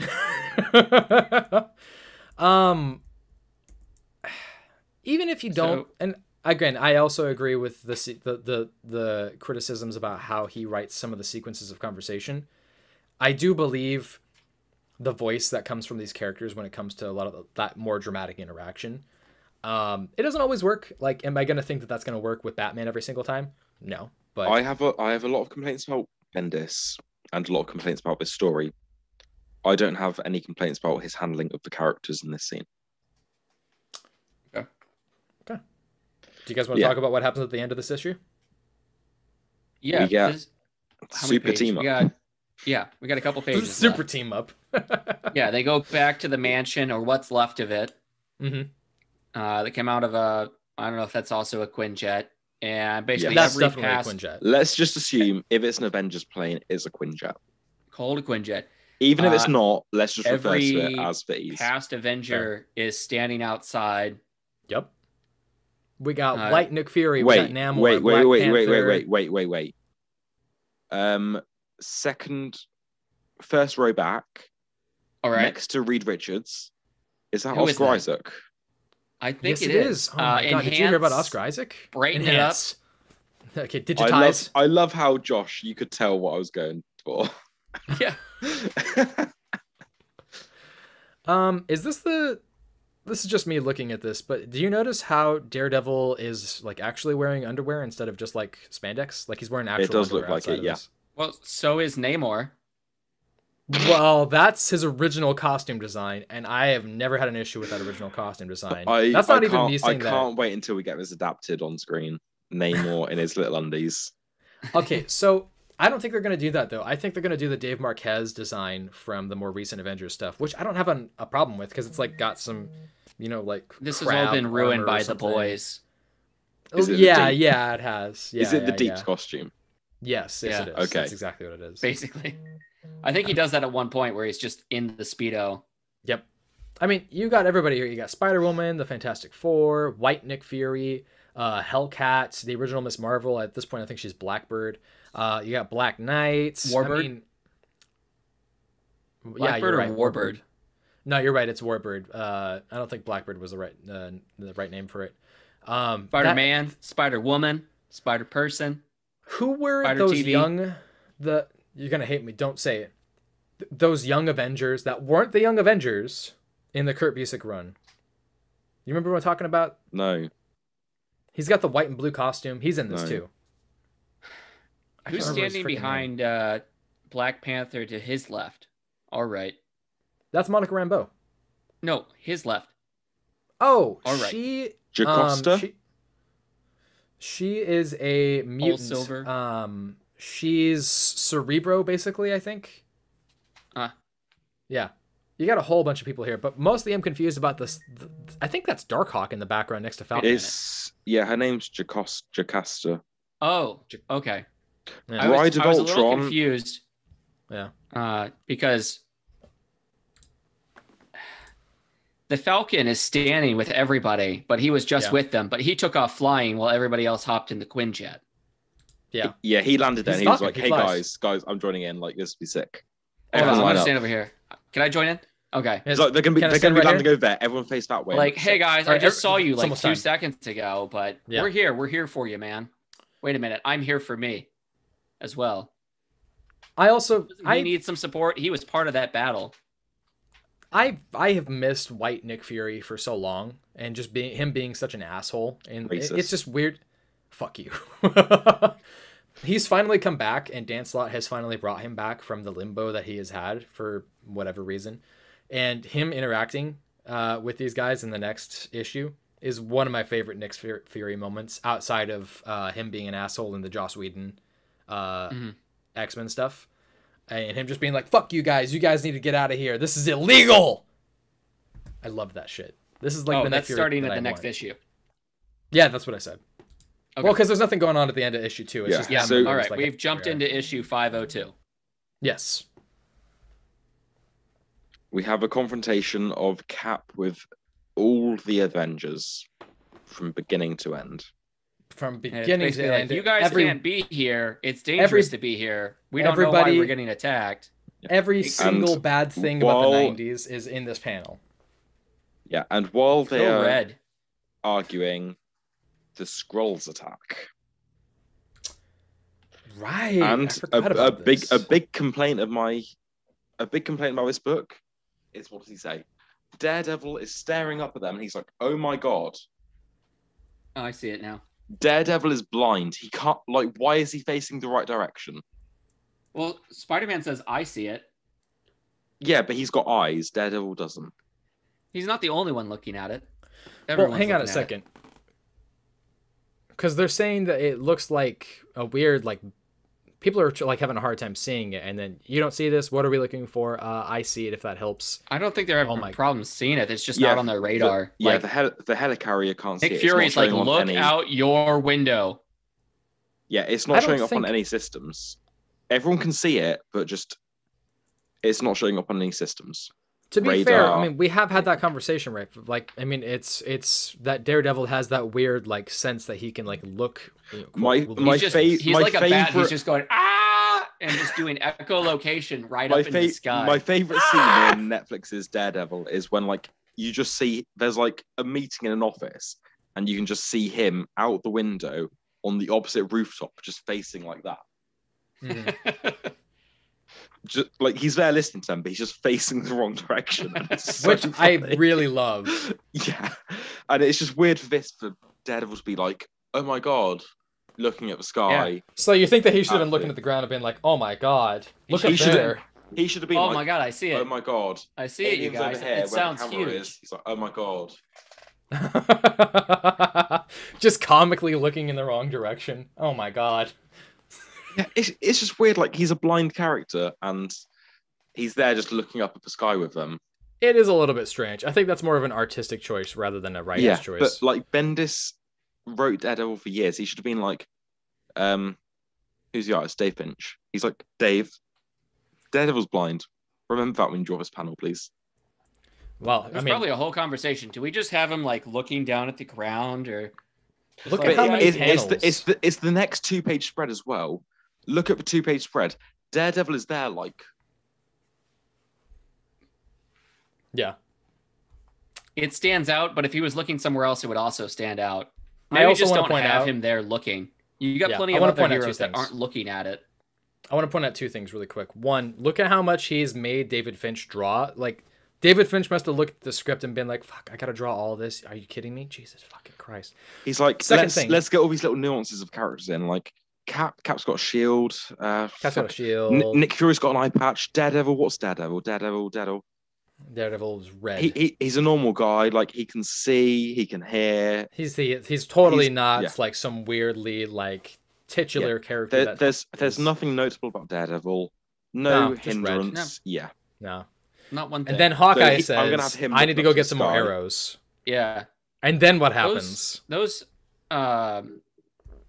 Speaker 1: Even if you don't, and again, I also agree with the criticisms about how he writes some of the sequences of conversation. I do believe the voice that comes from these characters when it comes to a lot of that more dramatic interaction. It doesn't always work. Like, am I going to think that that's going to work with Batman every single time? No. But
Speaker 3: I have a lot of complaints about Bendis and a lot of complaints about this story. I don't have any complaints about his handling of the characters in this scene.
Speaker 1: Okay. Do you guys want to talk about what happens at the end of this issue?
Speaker 2: Yeah.
Speaker 3: We get super team up.
Speaker 2: We got a couple pages.
Speaker 1: Super team up.
Speaker 2: Yeah, they go back to the mansion or what's left of it.
Speaker 1: Mm-hmm.
Speaker 2: They came out of I don't know if that's also a Quinjet. And basically
Speaker 1: that's definitely a Quinjet.
Speaker 3: Let's just assume if it's an Avengers plane, it's a Quinjet.
Speaker 2: Called a Quinjet.
Speaker 3: Even if it's not, let's just refer to it as for ease.
Speaker 2: Past Avenger is standing outside.
Speaker 1: Yep. We got White Nick Fury.
Speaker 3: Wait,
Speaker 1: we got Namor,
Speaker 3: wait. First row back.
Speaker 2: All right.
Speaker 3: Next to Reed Richards. Is that Oscar Isaac?
Speaker 2: I think
Speaker 1: it is. Oh my God. Did you hear about Oscar Isaac?
Speaker 2: Brighten it up.
Speaker 1: Okay, digitize.
Speaker 3: I love how, Josh, you could tell what I was going for.
Speaker 2: Yeah.
Speaker 1: This is just me looking at this, but do you notice how Daredevil is like actually wearing underwear instead of just like spandex? Like he's wearing actual underwear.
Speaker 3: It does look like it, yeah.
Speaker 2: Well, so is Namor.
Speaker 1: Well, that's his original costume design, and I have never had an issue with that original costume design. That's not even me saying that.
Speaker 3: I can't wait until we get this adapted on screen. Namor in his little undies.
Speaker 1: Okay, so I don't think they're going to do that, though. I think they're going to do the Dave Marquez design from the more recent Avengers stuff, which I don't have a problem with, because it's like got some, like
Speaker 2: this has all been ruined by the boys.
Speaker 1: Yeah, it has. Yeah,
Speaker 3: is it the Deep's costume?
Speaker 1: Yes, it is.
Speaker 3: Okay.
Speaker 1: That's exactly what it is.
Speaker 2: Basically. I think he does that at one point where he's just in the Speedo.
Speaker 1: Yep. I mean, you got everybody here. You got Spider-Woman, the Fantastic Four, White Nick Fury, Hellcat, the original Miss Marvel. At this point, I think she's Blackbird. You got Black Knight.
Speaker 2: Warbird?
Speaker 1: I mean,
Speaker 2: Blackbird or
Speaker 1: right.
Speaker 2: Warbird?
Speaker 1: No, you're right. It's Warbird. I don't think Blackbird was the right name for it.
Speaker 2: Spider-Man, Spider-Woman, Spider-Person.
Speaker 1: Who were
Speaker 2: Spider
Speaker 1: those
Speaker 2: TV?
Speaker 1: You're going to hate me. Don't say it. Those young Avengers that weren't the Young Avengers in the Kurt Busiek run. You remember what I'm talking about?
Speaker 3: No.
Speaker 1: He's got the white and blue costume. He's in this too.
Speaker 2: Who's standing behind Black Panther to his left? All right.
Speaker 1: That's Monica Rambeau.
Speaker 2: No, his left.
Speaker 1: Oh,
Speaker 2: all right.
Speaker 3: Jocasta?
Speaker 1: She is a mutant.
Speaker 2: Silver.
Speaker 1: She's Cerebro, basically, I think. Yeah. You got a whole bunch of people here, but mostly I'm confused about this. I think that's Darkhawk in the background next to Falcon.
Speaker 3: Yeah, her name's Jocasta.
Speaker 2: Oh, okay.
Speaker 1: Yeah.
Speaker 2: I was a little confused.
Speaker 1: Yeah.
Speaker 2: Because the Falcon is standing with everybody, but he was just with them. But he took off flying while everybody else hopped in the Quinjet.
Speaker 1: Yeah.
Speaker 3: Yeah, he landed there and he was like, hey, guys, I'm joining in. Like, this would be sick.
Speaker 2: Hold on, I'm going to stand over here. Can I join in? Okay.
Speaker 3: It's like they're going to be landing over there. Everyone face that way.
Speaker 2: Like, hey, guys, I just saw you like 2
Speaker 1: time.
Speaker 2: seconds ago, but we're here. We're here for you, man. Wait a minute. I'm here for me as well. I need some support. He was part of that battle.
Speaker 1: I have missed White Nick Fury for so long, and just him being such an asshole, and it's just weird. Fuck you. He's finally come back, and Dan Slott has finally brought him back from the limbo that he has had for whatever reason, and him interacting with these guys in the next issue is one of my favorite Nick Fury moments, outside of him being an asshole in the Joss Whedon X-Men stuff. And him just being like, fuck you guys need to get out of here. This is illegal. I love that shit. This is like
Speaker 2: that's starting at the next issue.
Speaker 1: Yeah, that's what I said. Okay. Well, because there's nothing going on at the end of issue 2. It's just
Speaker 2: all right, like we've jumped into issue 502.
Speaker 1: Yes.
Speaker 3: We have a confrontation of Cap with all the Avengers from beginning to end.
Speaker 1: From beginning to end.
Speaker 2: You guys can't be here. It's dangerous to be here. We don't know why we're getting attacked.
Speaker 1: Every single bad thing about the 90s is in this panel.
Speaker 3: Yeah, and while they are
Speaker 2: red.
Speaker 3: arguing, the Skrulls attack.
Speaker 1: Right.
Speaker 3: And a big complaint about this book is, what does he say? Daredevil is staring up at them and he's like, oh my god.
Speaker 2: Oh, I see it now.
Speaker 3: Daredevil is blind. He can't, like, why is he facing the right direction?
Speaker 2: Well, Spider-Man says, I see it.
Speaker 3: Yeah, but he's got eyes. Daredevil doesn't.
Speaker 2: He's not the only one looking at it.
Speaker 1: Well, hang on a second. Because they're saying that it looks like a weird, like, people are like having a hard time seeing it, and then you don't see this. What are we looking for? I see it, if that helps.
Speaker 2: I don't think they're having problems seeing it. It's just not on their radar.
Speaker 3: The helicarrier can't see it.
Speaker 2: Nick Fury's like, look out your window.
Speaker 3: Yeah, it's not showing up on any systems. Everyone can see it, but just it's not showing up on any systems.
Speaker 1: To be fair, I mean, we have had that conversation, right? Like, I mean, it's that Daredevil has that weird, like, sense that he can, like, look.
Speaker 2: He's like a bat. He's just going, ah, and just doing echolocation right up in the sky.
Speaker 3: My favorite scene in Netflix's Daredevil is when, like, you just see there's like a meeting in an office, and you can just see him out the window on the opposite rooftop, just facing like that. Mm-hmm. Just like he's there listening to them, but he's just facing the wrong direction,
Speaker 1: which I really love.
Speaker 3: Yeah, and it's just weird for Daredevil to be like, "Oh my god," looking at the sky.
Speaker 1: Yeah. So you think that he should have been looking at the ground and been like, "Oh my god, look up there."
Speaker 3: He should have been
Speaker 2: Oh
Speaker 3: like,
Speaker 2: my god, I see it.
Speaker 3: oh my god.
Speaker 2: I see it, you
Speaker 3: Aliens
Speaker 2: guys.
Speaker 3: over here,
Speaker 2: It
Speaker 3: where the
Speaker 2: sounds
Speaker 3: camera
Speaker 2: huge.
Speaker 3: is. He's like, oh my god.
Speaker 1: Just comically looking in the wrong direction. Oh my god.
Speaker 3: Yeah, it's just weird. Like, he's a blind character and he's there just looking up at the sky with them.
Speaker 1: It is a little bit strange. I think that's more of an artistic choice rather than a writer's choice.
Speaker 3: But like Bendis wrote Daredevil for years. He should have been like, who's the artist? Dave Finch. He's like, Dave, Daredevil's blind. Remember that when you draw this panel, please.
Speaker 1: Well,
Speaker 2: There's probably a whole conversation. Do we just have him like looking down at the ground, or
Speaker 1: look at how many panels?
Speaker 3: It's the next 2-page spread as well. Look at the 2-page spread. Daredevil is there, like.
Speaker 1: Yeah.
Speaker 2: It stands out, but if he was looking somewhere else, it would also stand out.
Speaker 1: I
Speaker 2: Maybe
Speaker 1: also
Speaker 2: just
Speaker 1: wanna
Speaker 2: don't
Speaker 1: point
Speaker 2: have
Speaker 1: out-
Speaker 2: him there looking. You got
Speaker 1: Yeah,
Speaker 2: plenty
Speaker 1: I
Speaker 2: of
Speaker 1: wanna
Speaker 2: other
Speaker 1: point out two
Speaker 2: heroes that
Speaker 1: things.
Speaker 2: aren't looking at it.
Speaker 1: I want to point out two things really quick. One, look at how much he's made David Finch draw. Like, David Finch must have looked at the script and been like, fuck, I gotta draw all this. Are you kidding me? Jesus fucking Christ.
Speaker 3: He's like,
Speaker 1: Second thing.
Speaker 3: let's get all these little nuances of characters in. Like, Cap's got a shield.
Speaker 1: Cat's got a shield.
Speaker 3: Nick Fury's got an eye patch. Daredevil, what's Daredevil? Daredevil.
Speaker 1: Daredevil's red.
Speaker 3: He's a normal guy. Like, he can see, he can hear.
Speaker 1: He's totally
Speaker 3: He's-
Speaker 1: not
Speaker 3: yeah.
Speaker 1: like some weirdly like titular character.
Speaker 3: There's nothing notable about Daredevil. No
Speaker 1: just red.
Speaker 3: hindrance. Yeah.
Speaker 1: No.
Speaker 2: Not one thing.
Speaker 1: And then Hawkeye
Speaker 3: So I'm gonna have
Speaker 1: says,
Speaker 3: him
Speaker 1: I need to
Speaker 3: looking
Speaker 1: go
Speaker 3: up to
Speaker 1: get
Speaker 3: the
Speaker 1: some more
Speaker 3: sky.
Speaker 1: arrows.
Speaker 2: yeah,
Speaker 1: And then what happens?
Speaker 2: those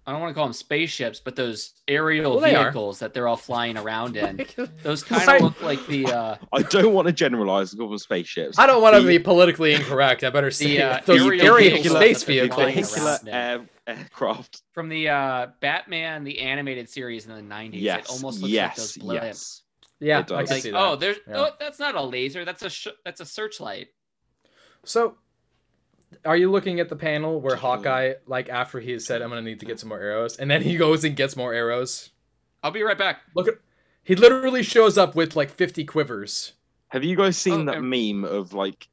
Speaker 2: I don't want to call them spaceships, but those aerial
Speaker 1: Well, they are.
Speaker 2: vehicles that they're all flying around in. Those kind
Speaker 1: Right.
Speaker 2: of look like the
Speaker 3: I don't want to generalize the of spaceships.
Speaker 1: I don't want to
Speaker 3: The-
Speaker 1: be politically incorrect. I better say those
Speaker 2: aerial
Speaker 1: aerial
Speaker 2: vehicles
Speaker 1: space
Speaker 2: that they're flying
Speaker 1: vehicles.
Speaker 2: around.
Speaker 3: aircraft.
Speaker 2: from the Batman the animated series in the 90s.
Speaker 3: Yes,
Speaker 2: It almost looks like those blimps.
Speaker 3: yes.
Speaker 1: Yeah,
Speaker 3: It does.
Speaker 1: I can
Speaker 2: Like,
Speaker 1: see that.
Speaker 2: oh, there's
Speaker 1: Yeah.
Speaker 2: oh, that's not a laser. That's a searchlight.
Speaker 1: So, are you looking at the panel where Hawkeye, like after he said, "I'm gonna need to get some more arrows," and then he goes and gets more arrows?
Speaker 2: I'll be right back.
Speaker 1: Look at, he literally shows up with like 50 quivers.
Speaker 3: Have you guys seen
Speaker 2: Oh,
Speaker 3: that meme of like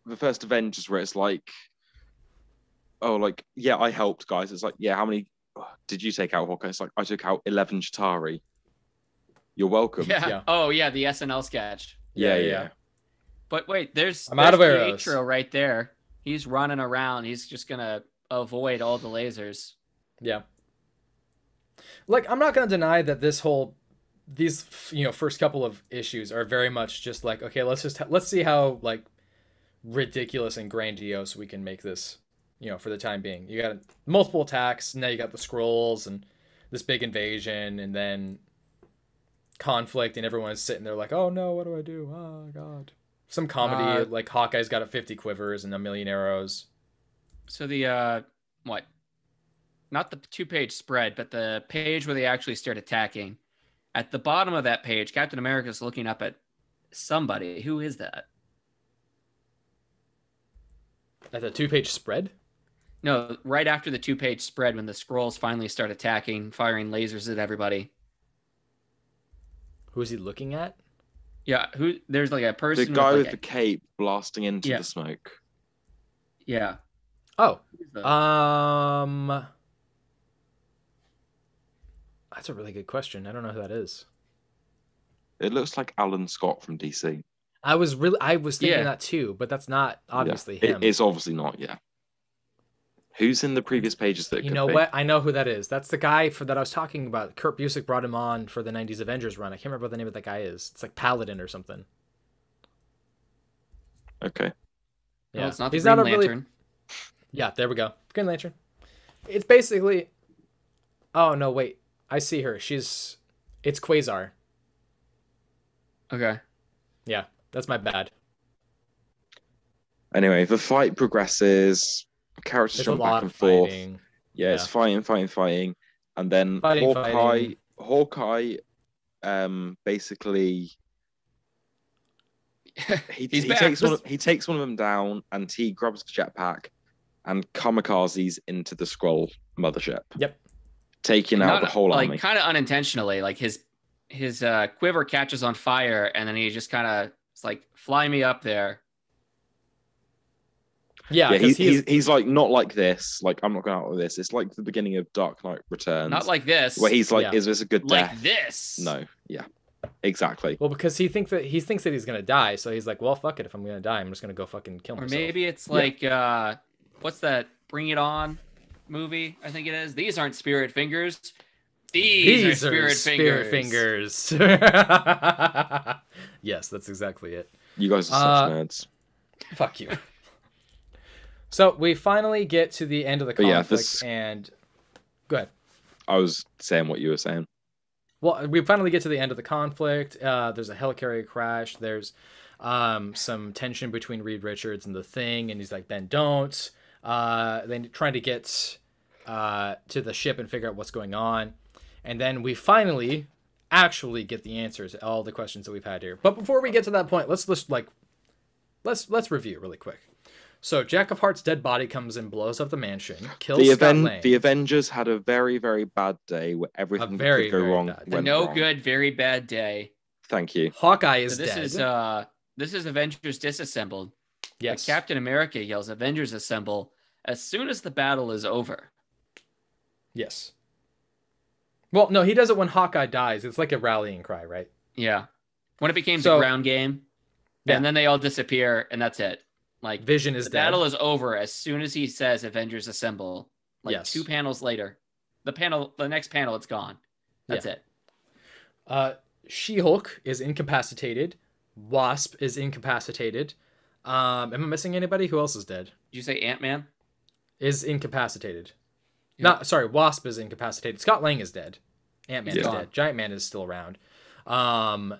Speaker 3: the first Avengers where it's like, oh, like, yeah, I helped, guys. It's like, yeah, how many did you take out, Hawkeye? It's like, I took out 11 Chitauri. You're welcome.
Speaker 2: Yeah.
Speaker 1: Yeah.
Speaker 2: Oh yeah, the SNL sketch.
Speaker 3: Yeah.
Speaker 2: But wait, there's
Speaker 1: I'm out of
Speaker 2: there's
Speaker 1: arrows.
Speaker 2: Pietro right there. He's running around. He's just gonna avoid all the lasers.
Speaker 1: Yeah. Like, I'm not gonna deny that these first couple of issues are very much just like, okay, let's see how like ridiculous and grandiose we can make this, for the time being. You got multiple attacks, now you got the scrolls and this big invasion, and then conflict, and everyone's sitting there like, oh no, what do I do? Oh god. Some comedy, like Hawkeye's got 50 quivers and a million arrows.
Speaker 2: So the what? Not the 2-page spread, but the page where they actually start attacking. At the bottom of that page, Captain America's looking up at somebody. Who is that?
Speaker 1: At the 2-page spread?
Speaker 2: No, right after the 2-page spread, when the scrolls finally start attacking, firing lasers at everybody.
Speaker 1: Who is he looking at?
Speaker 2: Yeah, who? There's like a person.
Speaker 3: The guy
Speaker 2: with
Speaker 3: with
Speaker 2: like
Speaker 3: the cape blasting into
Speaker 2: Yeah.
Speaker 3: the smoke.
Speaker 2: yeah.
Speaker 1: Oh,
Speaker 2: Who's the-
Speaker 1: that's a really good question. I don't know who that is.
Speaker 3: It looks like Alan Scott from DC.
Speaker 1: I was thinking
Speaker 2: Yeah.
Speaker 1: that too, but that's not obviously
Speaker 3: Yeah.
Speaker 1: him.
Speaker 3: It's obviously not, yeah. Who's in the previous pages that it
Speaker 1: You
Speaker 3: could
Speaker 1: know
Speaker 3: be?
Speaker 1: what? I know who that is. That's the guy that I was talking about. Kurt Busiek brought him on for the 90s Avengers run. I can't remember what the name of that guy is. It's like Paladin or something.
Speaker 3: Okay.
Speaker 1: Yeah,
Speaker 2: No, it's not the
Speaker 1: he's
Speaker 2: Green
Speaker 1: not a really.
Speaker 2: Lantern.
Speaker 1: Yeah, there we go. Green Lantern. It's basically. Oh no! Wait, I see her. It's Quasar.
Speaker 2: Okay.
Speaker 1: Yeah, that's my bad.
Speaker 3: Anyway, the fight progresses. Characters
Speaker 1: There's a
Speaker 3: jump back
Speaker 1: lot
Speaker 3: and
Speaker 1: of
Speaker 3: forth.
Speaker 1: fighting.
Speaker 3: Yeah, it's fighting. And then
Speaker 1: Fighting.
Speaker 3: Hawkeye, basically he
Speaker 2: He's back.
Speaker 3: takes one of them down and he grabs the jetpack and kamikazes into the Skrull mothership.
Speaker 1: Yep.
Speaker 3: Taking out the whole army.
Speaker 2: Kind of unintentionally. Like his quiver catches on fire, and then he just kind of it's like, fly me up there.
Speaker 1: Yeah,
Speaker 3: Yeah,
Speaker 1: because
Speaker 3: he's like, not like this. Like, I'm not going out with this. It's like the beginning of Dark Knight Returns.
Speaker 2: Not like this.
Speaker 3: where he's like,
Speaker 1: Yeah.
Speaker 3: is this a good
Speaker 2: like
Speaker 3: death?
Speaker 2: this.
Speaker 3: No. Yeah. Exactly.
Speaker 1: Well, because he thinks that he's gonna die, so he's like, well, fuck it. If I'm gonna die, I'm just gonna go fucking kill
Speaker 2: Or
Speaker 1: myself.
Speaker 2: maybe it's like, what's that Bring It On movie? I think it is. These aren't spirit fingers. These are spirit fingers.
Speaker 1: Yes, that's exactly it.
Speaker 3: You guys are such nerds.
Speaker 1: Fuck you. So we finally get to the end of the conflict, and go ahead.
Speaker 3: I was saying what you were saying.
Speaker 1: Well, we finally get to the end of the conflict. There's a helicarrier crash. There's some tension between Reed Richards and the Thing, and he's like, "Ben, don't." Then trying to get to the ship and figure out what's going on, and then we finally actually get the answers to all the questions that we've had here. But before we get to that point, let's review really quick. So Jack of Hearts' dead body comes and blows up the mansion, kills Scott Lang.
Speaker 3: The Avengers had a very, very bad day where everything could go wrong.
Speaker 2: Good, very bad day.
Speaker 3: Thank you.
Speaker 1: Hawkeye is dead.
Speaker 2: This is Avengers Disassembled.
Speaker 1: Yes.
Speaker 2: But Captain America yells Avengers Assemble as soon as the battle is over.
Speaker 1: Yes. Well, no, he does it when Hawkeye dies. It's like a rallying cry, right?
Speaker 2: Yeah. When it became the ground game, and then they all disappear, and that's it. Like
Speaker 1: Vision is
Speaker 2: the
Speaker 1: dead.
Speaker 2: battle is over as soon as he says Avengers Assemble. Like 2 panels later. The next panel, it's gone. That's it.
Speaker 1: She-Hulk is incapacitated. Wasp is incapacitated. Am I missing anybody? Who else is dead?
Speaker 2: Did you say Ant-Man?
Speaker 1: Is incapacitated.
Speaker 2: Yeah.
Speaker 1: Wasp is incapacitated. Scott Lang is dead. Ant-Man is
Speaker 2: gone.
Speaker 1: dead. Giant Man is still around.
Speaker 2: Much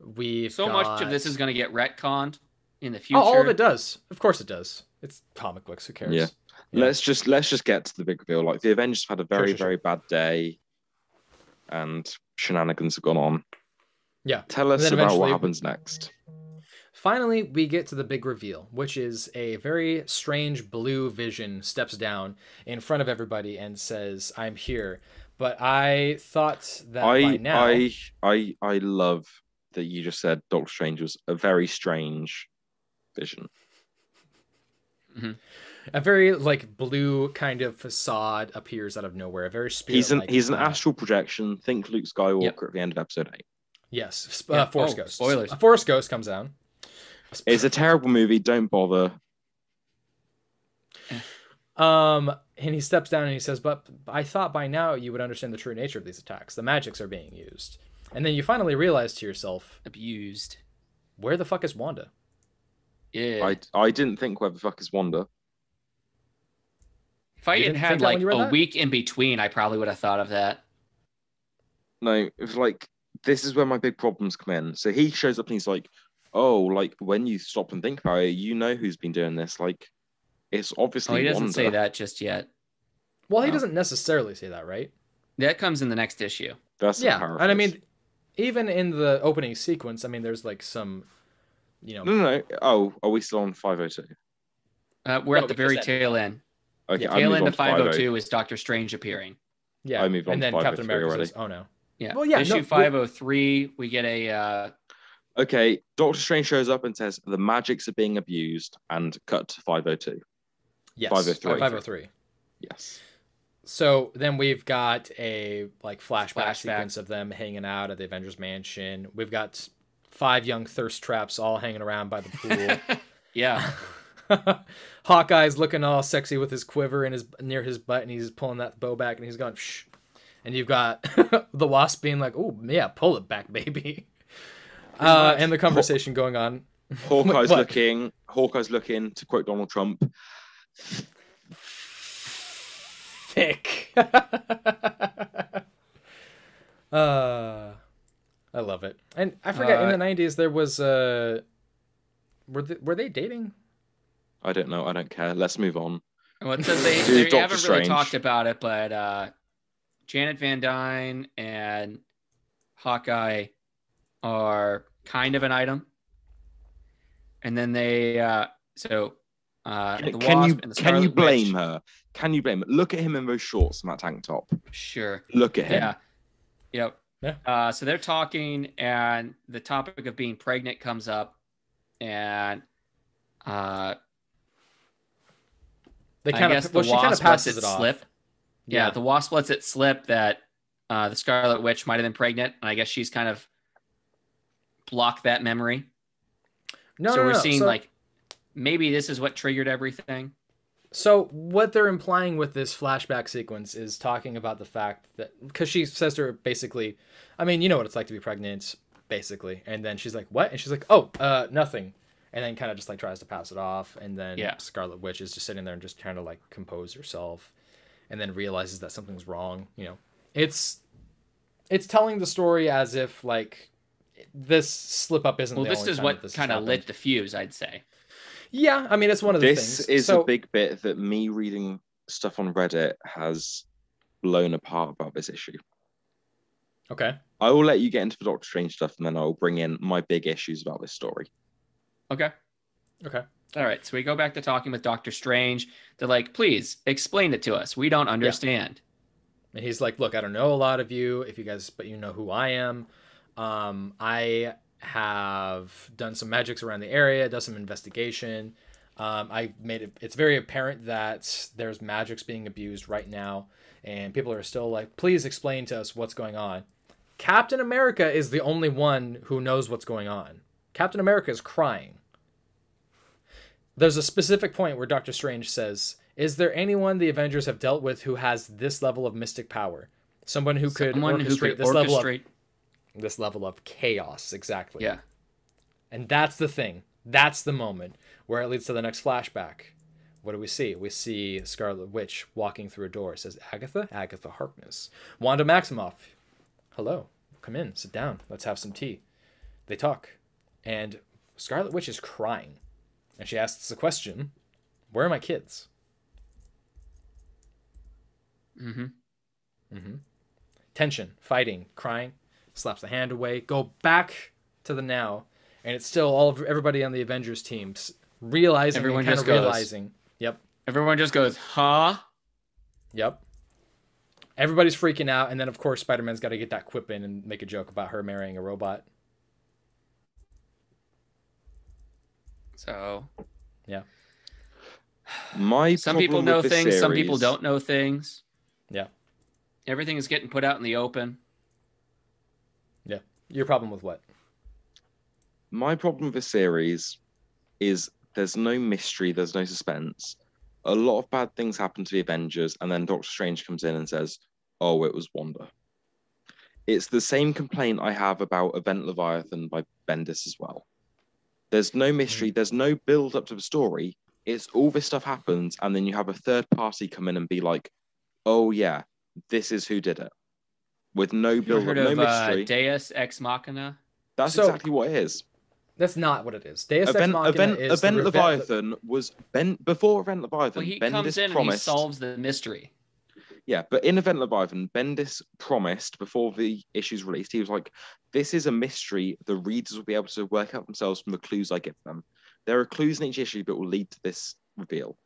Speaker 2: of this is going to get retconned in the future.
Speaker 1: Oh, all of it does. Of course it does. It's comic books. Who cares?
Speaker 3: Yeah. Let's just get to the big reveal. Like the Avengers have had a very, very bad day, and shenanigans have gone on.
Speaker 1: Yeah.
Speaker 3: Tell us about what happens next.
Speaker 1: Finally, we get to the big reveal, which is a very strange blue Vision steps down in front of everybody and says, "I'm here." But I thought that by now,
Speaker 3: I love that you just said Doctor Strange was a very strange Vision.
Speaker 2: Mm-hmm.
Speaker 1: A very like blue kind of facade appears out of nowhere. A very spirit.
Speaker 3: He's an astral projection. Think Luke Skywalker at the end of episode 8.
Speaker 1: Yes, Force Ghost.
Speaker 2: Spoilers.
Speaker 1: A Force Ghost comes down.
Speaker 3: It's a terrible movie. Don't bother.
Speaker 1: And he steps down and he says, "But I thought by now you would understand the true nature of these attacks. The magics are being used." And then you finally realize to yourself,
Speaker 2: abused.
Speaker 1: Where the fuck is Wanda?
Speaker 2: Yeah.
Speaker 3: I didn't think where the fuck is Wanda.
Speaker 2: If I had had like a week in between, I probably would have thought of that.
Speaker 3: No, it was like, this is where my big problems come in. So he shows up and he's like, "Oh, like when you stop and think about it, you know who's been doing this. Like, it's obviously
Speaker 2: He doesn't
Speaker 3: Wanda."
Speaker 2: say that just yet.
Speaker 1: Well, he doesn't necessarily say that, right?
Speaker 2: That comes in the next issue.
Speaker 3: That's
Speaker 1: and I mean, even in the opening sequence, I mean, there's like some,
Speaker 3: No. Oh, are we still on 502?
Speaker 2: We're at the very tail end.
Speaker 3: Okay,
Speaker 2: the tail end of 502 is Doctor Strange appearing.
Speaker 1: Yeah,
Speaker 3: I moved on
Speaker 1: and then
Speaker 3: to
Speaker 1: Captain America
Speaker 3: already.
Speaker 1: says, "Oh no."
Speaker 2: Yeah.
Speaker 1: Well, yeah.
Speaker 2: Issue 503, we get a.
Speaker 3: Okay, Doctor Strange shows up and says the magics are being abused, and cut to 502.
Speaker 1: Yes.
Speaker 3: 503.
Speaker 1: 503.
Speaker 3: Yes.
Speaker 1: So then we've got a like flashback sequence of them hanging out at the Avengers Mansion. We've got 5 young thirst traps all hanging around by the pool.
Speaker 2: Yeah.
Speaker 1: Hawkeye's looking all sexy with his quiver near his butt, and he's pulling that bow back, and he's going shh. And you've got the Wasp being like, "Oh yeah, pull it back, baby." And the conversation going on.
Speaker 3: Hawkeye's looking, to quote Donald Trump,
Speaker 1: thick. I love it. And I forget, in the 90s there was were they dating?
Speaker 3: I don't know. I don't care. Let's move on.
Speaker 2: Well, it says they haven't really talked about it, but Janet Van Dyne and Hawkeye are kind of an item. And then they the
Speaker 3: can you blame her? Can you blame her? Look at him in those shorts and that tank top.
Speaker 2: Sure.
Speaker 3: Look at him.
Speaker 2: Yeah. Yep. Yeah. So they're talking, and the topic of being pregnant comes up, and
Speaker 1: she kind of passes it off.
Speaker 2: Slip. Yeah, the Wasp lets it slip that the Scarlet Witch might have been pregnant, and I guess she's kind of block that memory.
Speaker 1: No,
Speaker 2: So
Speaker 1: no,
Speaker 2: we're
Speaker 1: no.
Speaker 2: seeing
Speaker 1: So,
Speaker 2: like maybe this is what triggered everything.
Speaker 1: so what they're implying with this flashback sequence is talking about the fact that, because she says to her basically, I mean, you know what it's like to be pregnant, basically. And then she's like, what? And she's like, oh, nothing. And then kind of just like tries to pass it off. And then Scarlet Witch is just sitting there and just trying to like compose herself, and then realizes that something's wrong. You know, it's telling the story as if like this slip up isn't.
Speaker 2: Well,
Speaker 1: the
Speaker 2: this
Speaker 1: only
Speaker 2: is
Speaker 1: time
Speaker 2: what
Speaker 1: that
Speaker 2: kind of lit the fuse, I'd say.
Speaker 1: Yeah, I mean, it's one of the
Speaker 3: This
Speaker 1: things.
Speaker 3: is
Speaker 1: So,
Speaker 3: a big bit that me reading stuff on Reddit has blown apart about this issue.
Speaker 1: okay.
Speaker 3: I will let you get into the Doctor Strange stuff, and then I'll bring in my big issues about this story.
Speaker 2: Okay.
Speaker 1: Okay.
Speaker 2: All right. So we go back to talking with Doctor Strange. They're like, please explain it to us. We don't understand.
Speaker 1: And he's like, look, I don't know a lot of you, if you guys, but you know who I am. I have done some magics around the area, done some investigation. I made it, it's very apparent that there's magics being abused right now, and people are still like, please explain to us what's going on. Captain America is the only one who knows what's going on. Captain America is crying. There's a specific point where Doctor Strange says, is there anyone the Avengers have dealt with who has this level of mystic power? Someone who could orchestrate this level of chaos, exactly.
Speaker 2: Yeah.
Speaker 1: And that's the thing. That's the moment where it leads to the next flashback. What do we see? We see Scarlet Witch walking through a door. It says, Agatha Harkness. Wanda Maximoff. Hello. Come in. Sit down. Let's have some tea. They talk. And Scarlet Witch is crying. And she asks the question, where are my kids? Tension, fighting, crying, slaps the hand away, go back to the now, and it's still everybody on the Avengers teams realizing realizing. Yep.
Speaker 2: Everyone just goes, huh?
Speaker 1: Yep. Everybody's freaking out, and then of course Spider-Man's got to get that quip in and make a joke about her marrying a robot.
Speaker 2: So,
Speaker 1: yeah.
Speaker 2: Some people know things, some people don't know things.
Speaker 1: Yeah.
Speaker 2: Everything is getting put out in the open.
Speaker 1: Yeah. Your problem with what?
Speaker 3: My problem with this series is there's no mystery, there's no suspense. A lot of bad things happen to the Avengers, and then Doctor Strange comes in and says, oh, it was Wanda. It's the same complaint I have about Event Leviathan by Bendis as well. There's no mystery, there's no build up to the story. It's all this stuff happens, and then you have a third party come in and be like, oh yeah, this is who did it. With no build up, no mystery.
Speaker 2: Deus Ex Machina?
Speaker 3: That's exactly what it is.
Speaker 1: That's not what it is. Deus Ex Machina is
Speaker 3: Event Leviathan was before Event Leviathan.
Speaker 2: Well, he
Speaker 3: Bendis
Speaker 2: comes in
Speaker 3: promised,
Speaker 2: and he solves the mystery.
Speaker 3: Yeah, but in Event Leviathan, Bendis promised before the issue's released, he was like, this is a mystery. The readers will be able to work out themselves from the clues I give them. There are clues in each issue that will lead to this reveal.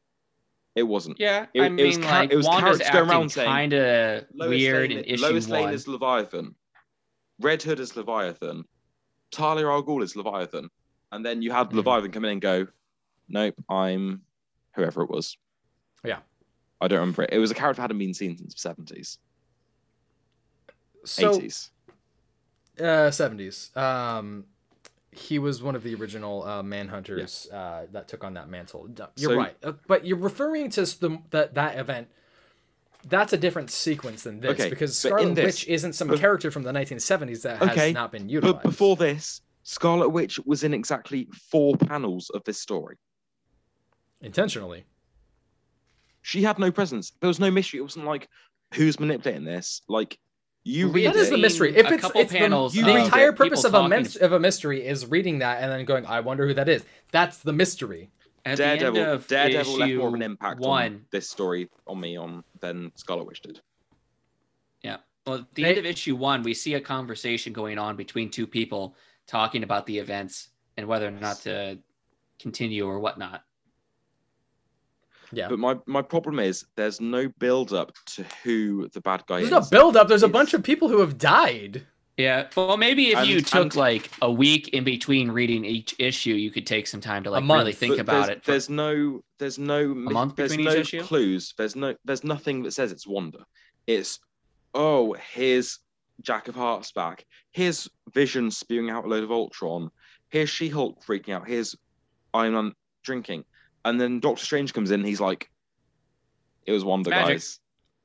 Speaker 3: It wasn't.
Speaker 2: Yeah,
Speaker 3: it was
Speaker 2: Wanda's
Speaker 3: characters going around
Speaker 2: acting
Speaker 3: saying,
Speaker 2: kind of weird in issue
Speaker 3: Lois
Speaker 2: 1.
Speaker 3: Lane is Leviathan. Red Hood is Leviathan. Talia al Ghul is Leviathan. And then you had Leviathan come in and go, nope, I'm whoever it was.
Speaker 1: Yeah.
Speaker 3: I don't remember it. It was a character that hadn't been seen since the 70s.
Speaker 1: So,
Speaker 3: 80s.
Speaker 1: 70s. He was one of the original Manhunters that took on that mantle. You're right. But you're referring to that event. That's a different sequence than this, because Scarlet Witch isn't some character from the 1970s that has not been utilized.
Speaker 3: But before this, Scarlet Witch was in exactly 4 panels of this story.
Speaker 1: Intentionally.
Speaker 3: She had no presence. There was no mystery. It wasn't like, who's manipulating this? Like, you read
Speaker 1: that is the mystery. If it's
Speaker 2: panels,
Speaker 1: the entire purpose of a mystery is reading that and then going, I wonder who that is. That's the mystery.
Speaker 3: Daredevil left more of an impact on this story on me than Scarlet Witch did.
Speaker 2: Yeah. Well, at the end of issue 1, we see a conversation going on between 2 people talking about the events and whether or not to continue or whatnot.
Speaker 3: Yeah. But my problem is there's no build up to who the bad guy is.
Speaker 1: There's no build up. There's a bunch of people who have died.
Speaker 2: Yeah. Well, maybe if you took like a week in between reading each issue, you could take some time to like really think about it.
Speaker 3: There's no
Speaker 2: month between each issue?
Speaker 3: Clues. There's nothing that says it's Wanda. It's here's Jack of Hearts back. Here's Vision spewing out a load of Ultron. Here's She-Hulk freaking out. Here's Iron Man drinking. And then Doctor Strange comes in. He's like, it was Wanda, guys.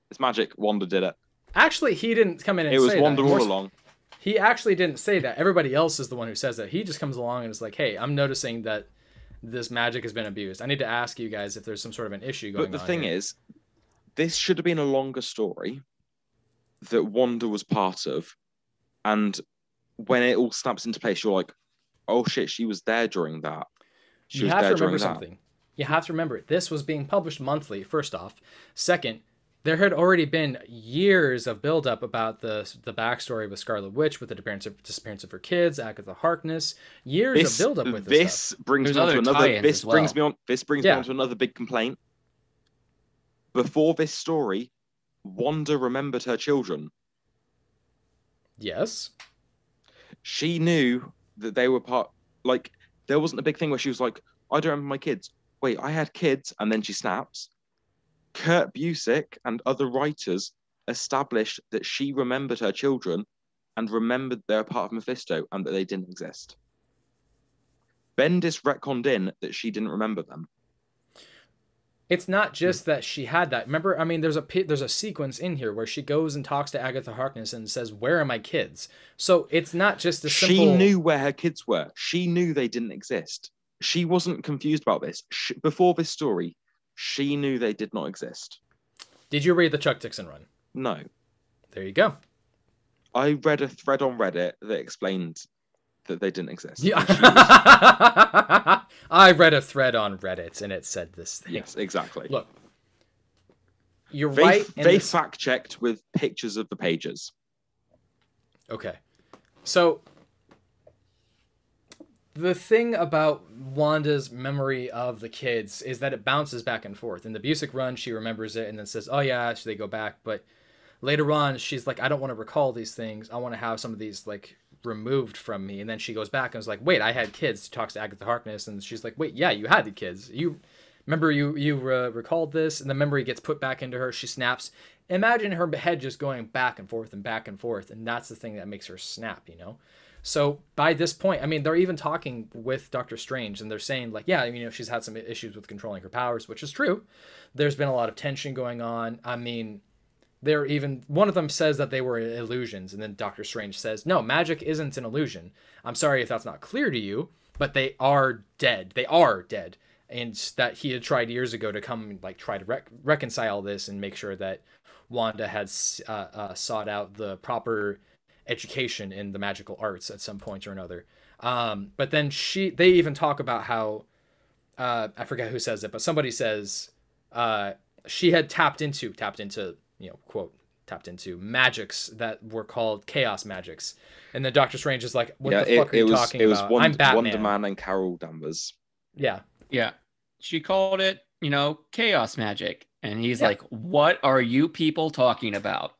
Speaker 3: It's magic. Wanda did it.
Speaker 1: Actually, he didn't come in and say that.
Speaker 3: It was Wanda all along.
Speaker 1: He actually didn't say that. Everybody else is the one who says that. He just comes along and is like, hey, I'm noticing that this magic has been abused. I need to ask you guys if there's some sort of an issue going on.
Speaker 3: But the thing is, this should have been a longer story that Wanda was part of. And when it all snaps into place, you're like, oh shit, she was there during that.
Speaker 1: You have to remember something. You have to remember, this was being published monthly, first off. Second, there had already been years of buildup about the backstory with Scarlet Witch, with the disappearance of her kids, Agatha Harkness. Years of buildup with this stuff.
Speaker 3: Brings me on to another big complaint. Before this story, Wanda remembered her children.
Speaker 1: Yes.
Speaker 3: She knew that they were part. Like, there wasn't a big thing where she was like, I don't remember my kids. Wait, I had kids, and then she snaps. Kurt Busiek and other writers established that she remembered her children and remembered they're part of Mephisto and that they didn't exist. Bendis retconned in that she didn't remember them.
Speaker 1: It's not just that she had that. Remember, I mean, there's a sequence in here where she goes and talks to Agatha Harkness and says, "Where are my kids?" So it's not just a simple...
Speaker 3: She knew where her kids were. She knew they didn't exist. She wasn't confused about this. Before this story, she knew they did not exist.
Speaker 1: Did you read the Chuck Dixon run?
Speaker 3: No.
Speaker 1: There you go.
Speaker 3: I read a thread on Reddit that explained that they didn't exist.
Speaker 1: Yeah. I read a thread on Reddit and it said this thing.
Speaker 3: Yes, exactly.
Speaker 1: Look, you're right.
Speaker 3: They fact-checked with pictures of the pages.
Speaker 1: Okay. So the thing about Wanda's memory of the kids is that it bounces back and forth. In the Busiek run, she remembers it and then says, oh yeah, so they go back. But later on, she's like, I don't want to recall these things. I want to have some of these like removed from me. And then she goes back and is like, wait, I had kids. She talks to Agatha Harkness and she's like, wait, yeah, you had the kids. You remember you recalled this, and the memory gets put back into her. She snaps. Imagine her head just going back and forth and back and forth. And that's the thing that makes her snap, you know? So by this point, I mean, they're even talking with Doctor Strange and they're saying like, yeah, you know, she's had some issues with controlling her powers, which is true. There's been a lot of tension going on. I mean, they're even, one of them says that they were illusions. And then Doctor Strange says, no, magic isn't an illusion. I'm sorry if that's not clear to you, but they are dead. They are dead. And that he had tried years ago to come like try to reconcile this and make sure that Wanda had sought out the proper education in the magical arts at some point or another. But then they even talk about how, I forget who says it, but somebody says she had tapped into, you know, quote, tapped into magics that were called chaos magics. And then Doctor Strange is like, what the fuck are you talking about? I'm Batman.
Speaker 3: Wonder Man and Carol Danvers.
Speaker 1: Yeah.
Speaker 2: Yeah. She called it, you know, chaos magic. And he's like, what are you people talking about?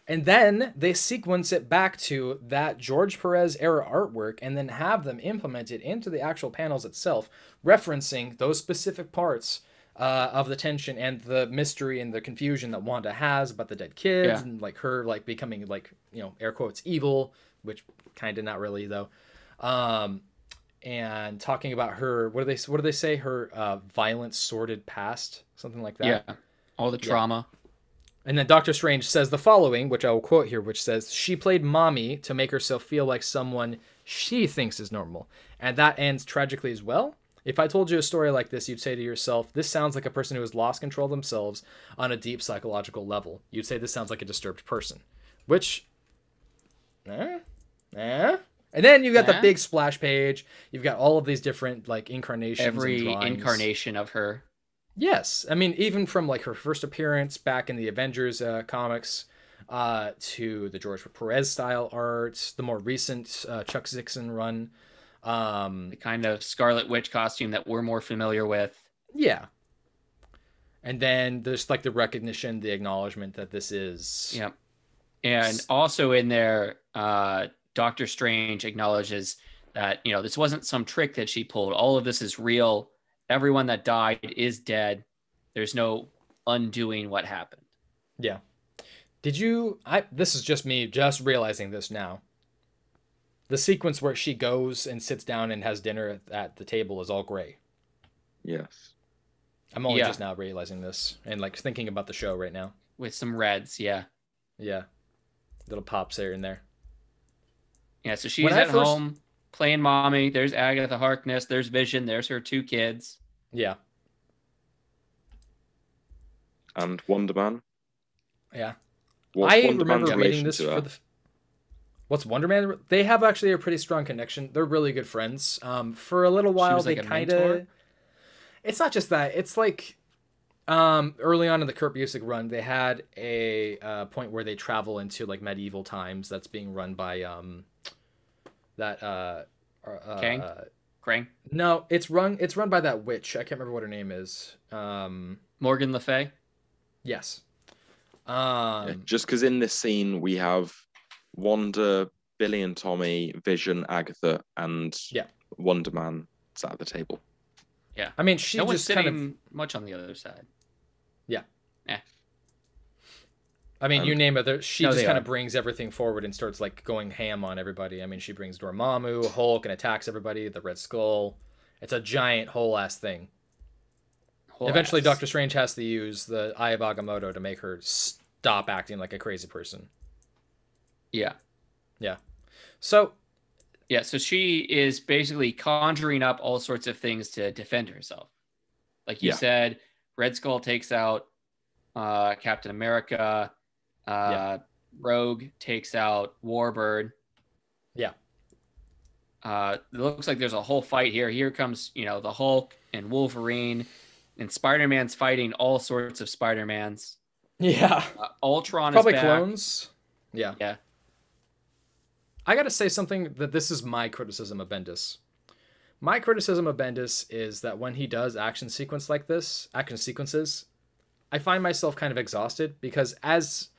Speaker 1: And then they sequence it back to that George Perez era artwork and then have them implemented into the actual panels itself, referencing those specific parts of the tension and the mystery and the confusion that Wanda has about the dead kids and like her like becoming like, you know, air quotes evil, which kind of not really though. And talking about her, what do they say? Her violent, sordid past, something like that.
Speaker 2: Yeah, all the trauma.
Speaker 1: Yeah. And then Doctor Strange says the following, which I will quote here, which says, she played mommy to make herself feel like someone she thinks is normal. And that ends tragically as well. If I told you a story like this, you'd say to yourself, this sounds like a person who has lost control of themselves on a deep psychological level. You'd say this sounds like a disturbed person. Which, And then you've got the big splash page. You've got all of these different like incarnations.
Speaker 2: Every incarnation of her.
Speaker 1: Yes. I mean, even from like her first appearance back in the Avengers comics to the George Perez style art, the more recent Chuck Dixon run.
Speaker 2: The kind of Scarlet Witch costume that we're more familiar with.
Speaker 1: Yeah. And then there's like the recognition, the acknowledgement that this is...
Speaker 2: Yep. And also in there, Doctor Strange acknowledges that, you know, this wasn't some trick that she pulled. All of this is real. Everyone that died is dead. There's no undoing what happened.
Speaker 1: Yeah. Did you? This is just me just realizing this now. The sequence where she goes and sits down and has dinner at the table is all gray.
Speaker 3: Yes.
Speaker 1: I'm only just now realizing this and like thinking about the show right now.
Speaker 2: With some reds, yeah.
Speaker 1: Yeah. Little pops here and there.
Speaker 2: Yeah, so she's at home playing mommy. There's Agatha Harkness. There's Vision. There's her 2 kids.
Speaker 1: Yeah.
Speaker 3: And Wonder Man.
Speaker 1: Yeah.
Speaker 3: What's
Speaker 1: I
Speaker 3: Wonder
Speaker 1: remember
Speaker 3: Man's
Speaker 1: reading
Speaker 3: relation
Speaker 1: this
Speaker 3: to
Speaker 1: for
Speaker 3: her?
Speaker 1: the... What's Wonder Man? They have actually a pretty strong connection. They're really good friends. For a little while, they kind of... It's not just that. It's like... early on in the Kurt Busiek run, they had a point where they travel into like medieval times. That's being run by
Speaker 2: Kang? Krang?
Speaker 1: No, it's run by that witch. I can't remember what her name is.
Speaker 2: Morgan Le Fay?
Speaker 1: Yes.
Speaker 3: Just because in this scene we have Wanda, Billy and Tommy, Vision, Agatha, and Wonder Man sat at the table.
Speaker 2: Yeah.
Speaker 1: I mean, she
Speaker 2: no
Speaker 1: just
Speaker 2: one's
Speaker 1: kind
Speaker 2: sitting
Speaker 1: of
Speaker 2: much on the other side.
Speaker 1: Yeah.
Speaker 2: Eh.
Speaker 1: I mean, you name it. She just kind of
Speaker 2: are.
Speaker 1: brings everything forward and starts like going ham on everybody. I mean, she brings Dormammu, Hulk, and attacks everybody. The Red Skull. It's a giant whole ass thing. Eventually, Doctor Strange has to use the Eye of Agamotto to make her stop acting like a crazy person.
Speaker 2: Yeah.
Speaker 1: Yeah. So.
Speaker 2: Yeah, so she is basically conjuring up all sorts of things to defend herself. Like you said, Red Skull takes out Captain America. Rogue takes out Warbird.
Speaker 1: Yeah.
Speaker 2: It looks like there's a whole fight here. Here comes, the Hulk and Wolverine. And Spider-Man's fighting all sorts of Spider-Mans.
Speaker 1: Yeah.
Speaker 2: Ultron
Speaker 1: probably
Speaker 2: is back.
Speaker 1: Clones. Yeah.
Speaker 2: Yeah.
Speaker 1: I got to say something that this is my criticism of Bendis. My criticism of Bendis is that when he does action sequences, I find myself kind of exhausted because as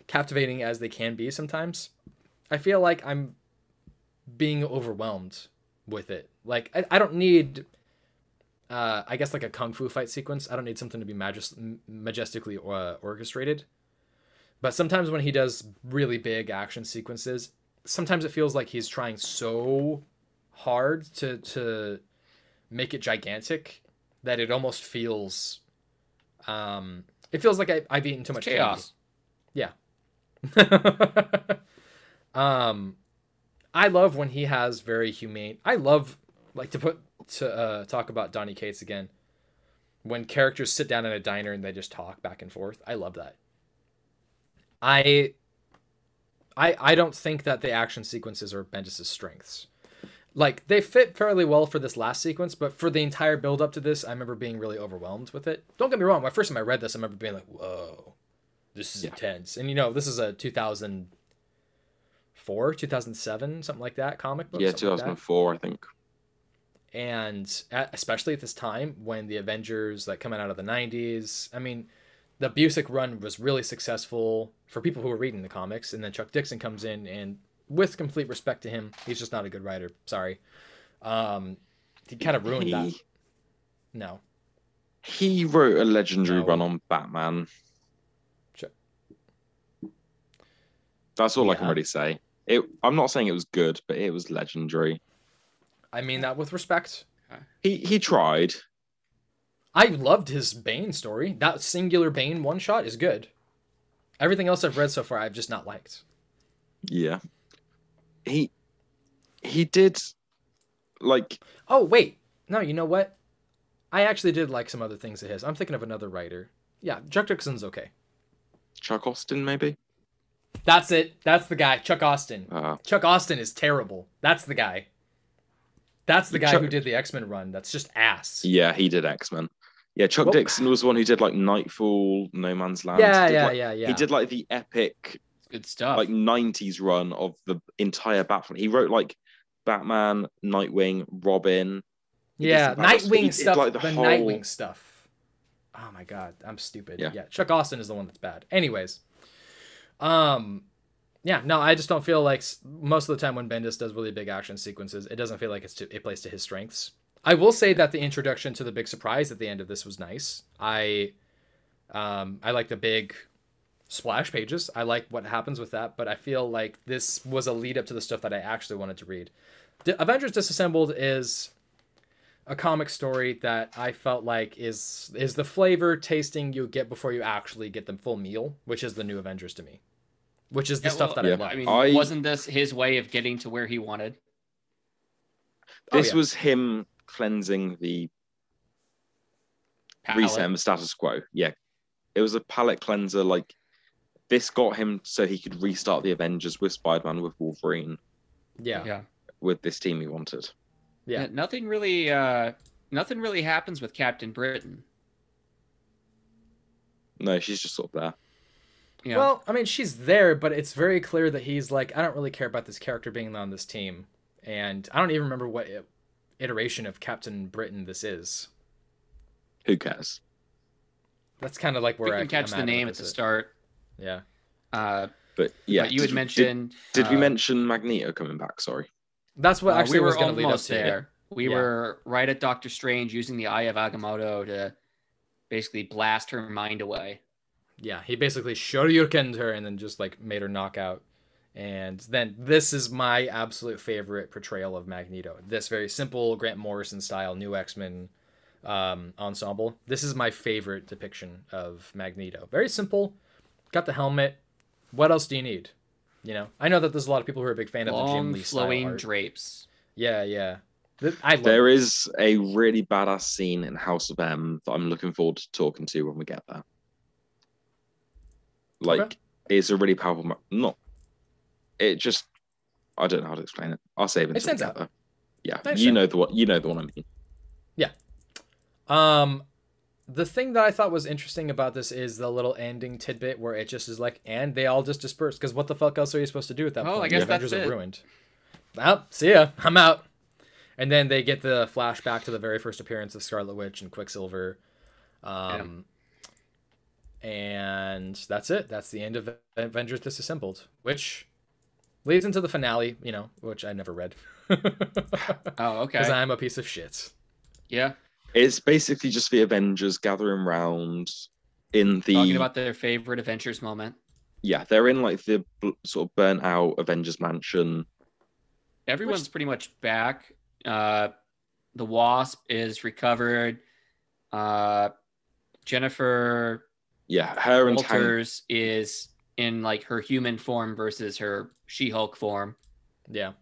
Speaker 1: captivating as they can be sometimes, I feel like I'm being overwhelmed with it. Like, I don't need, I guess, like a kung fu fight sequence. I don't need something to be majestically orchestrated. But sometimes when he does really big action sequences, sometimes it feels like he's trying so hard to make it gigantic that it almost feels it feels like I've eaten too much
Speaker 2: chaos.
Speaker 1: Candy. Yeah. I love when he has very humane. I love like to talk about Donny Cates again. When characters sit down in a diner and they just talk back and forth. I love that. I don't think that the action sequences are Bendis' strengths. Like, they fit fairly well for this last sequence, but for the entire build up to this, I remember being really overwhelmed with it. Don't get me wrong, my first time I read this, I remember being like, whoa, this is intense. And this is a 2004, 2007, something like that comic book.
Speaker 3: Yeah, 2004, I think.
Speaker 1: And especially at this time when the Avengers, like, coming out of the 90s, I mean, the Busiek run was really successful for people who were reading the comics, and then Chuck Dixon comes in, and with complete respect to him, he's just not a good writer. Sorry. He kind of ruined that. No.
Speaker 3: He wrote a legendary run on Batman.
Speaker 1: Sure.
Speaker 3: That's all I can really say. I'm not saying it was good, but it was legendary.
Speaker 1: I mean that with respect.
Speaker 3: He tried.
Speaker 1: I loved his Bane story. That singular Bane one shot is good. Everything else I've read so far, I've just not liked.
Speaker 3: Yeah. He did like.
Speaker 1: Oh wait, no. You know what? I actually did like some other things of his. I'm thinking of another writer. Yeah, Chuck Dixon's okay.
Speaker 3: Chuck Austin, maybe.
Speaker 1: That's it. That's the guy. Chuck Austin.
Speaker 3: Uh,
Speaker 1: Chuck Austin is terrible. That's the guy. That's the guy who did the X-Men run. That's just ass.
Speaker 3: Yeah, he did X-Men. Yeah, Chuck Dixon was the one who did like Nightfall, No Man's Land.
Speaker 1: Yeah.
Speaker 3: He did like the epic,
Speaker 2: good stuff,
Speaker 3: like 90s run of the entire Batman. He wrote like Batman, Nightwing, Robin.
Speaker 1: Yeah, Nightwing stuff.
Speaker 3: Like
Speaker 1: the Nightwing stuff. Oh my god, I'm stupid. Yeah, Chuck Austin is the one that's bad. Anyways, yeah, no, I just don't feel like most of the time when Bendis does really big action sequences, it doesn't feel like it plays to his strengths. I will say that the introduction to the big surprise at the end of this was nice. I like the big splash pages. I like what happens with that, but I feel like this was a lead up to the stuff that I actually wanted to read. Avengers Disassembled is a comic story that I felt like is the flavor tasting you get before you actually get the full meal, which is the new Avengers to me, which is the stuff that I love.
Speaker 2: I mean, wasn't this his way of getting to where he wanted?
Speaker 3: This was him cleansing the reset the status quo. Yeah, it was a palate cleanser. Like, this got him so he could restart the Avengers with Spider-Man, with Wolverine.
Speaker 1: Yeah.
Speaker 3: With this team he wanted.
Speaker 2: Yeah. Nothing really happens with Captain Britain.
Speaker 3: No, she's just sort of there.
Speaker 1: Yeah. Well, I mean, she's there, but it's very clear that he's like, I don't really care about this character being on this team. And I don't even remember what iteration of Captain Britain this is.
Speaker 3: Who cares?
Speaker 1: That's kind of like where
Speaker 2: I can catch the name at the start.
Speaker 1: Yeah.
Speaker 3: But yeah,
Speaker 2: but you had mentioned.
Speaker 3: Did we mention Magneto coming back? Sorry.
Speaker 1: That's what actually
Speaker 2: we
Speaker 1: was
Speaker 2: were
Speaker 1: going to lead up to.
Speaker 2: There. We were right at Doctor Strange using the Eye of Agamotto to basically blast her mind away.
Speaker 1: Yeah, he basically shoryukened her and then just like made her knock out. And then this is my absolute favorite portrayal of Magneto. This very simple Grant Morrison style New X-Men ensemble. This is my favorite depiction of Magneto. Very simple. Got the helmet. What else do you need? You know, I know that there's a lot of people who are a big fan of the Jim Lee style
Speaker 2: flowing
Speaker 1: art.
Speaker 2: drapes.
Speaker 1: Yeah.
Speaker 3: There is a really badass scene in House of M that I'm looking forward to talking to when we get there. Like, it's a really powerful. I don't know how to explain it. I'll save it until we get there. Yeah, you know the one I mean.
Speaker 1: Yeah. The thing that I thought was interesting about this is the little ending tidbit where it just is like, and they all just disperse, because what the fuck else are you supposed to do at that point?
Speaker 2: I guess
Speaker 1: the Avengers
Speaker 2: that's it.
Speaker 1: Are ruined. Well, see ya. I'm out. And then they get the flashback to the very first appearance of Scarlet Witch and Quicksilver. And that's it. That's the end of Avengers Disassembled, which leads into the finale, you know, which I never read.
Speaker 2: Oh, okay.
Speaker 1: Because I'm a piece of shit.
Speaker 2: Yeah.
Speaker 3: It's basically just the Avengers gathering round talking
Speaker 2: about their favorite Avengers moment.
Speaker 3: Yeah, they're in like the sort of burnt out Avengers mansion.
Speaker 2: Everyone's pretty much back. The Wasp is recovered. Jennifer
Speaker 3: her and
Speaker 2: Walters is in like her human form versus her She-Hulk form.
Speaker 1: Yeah.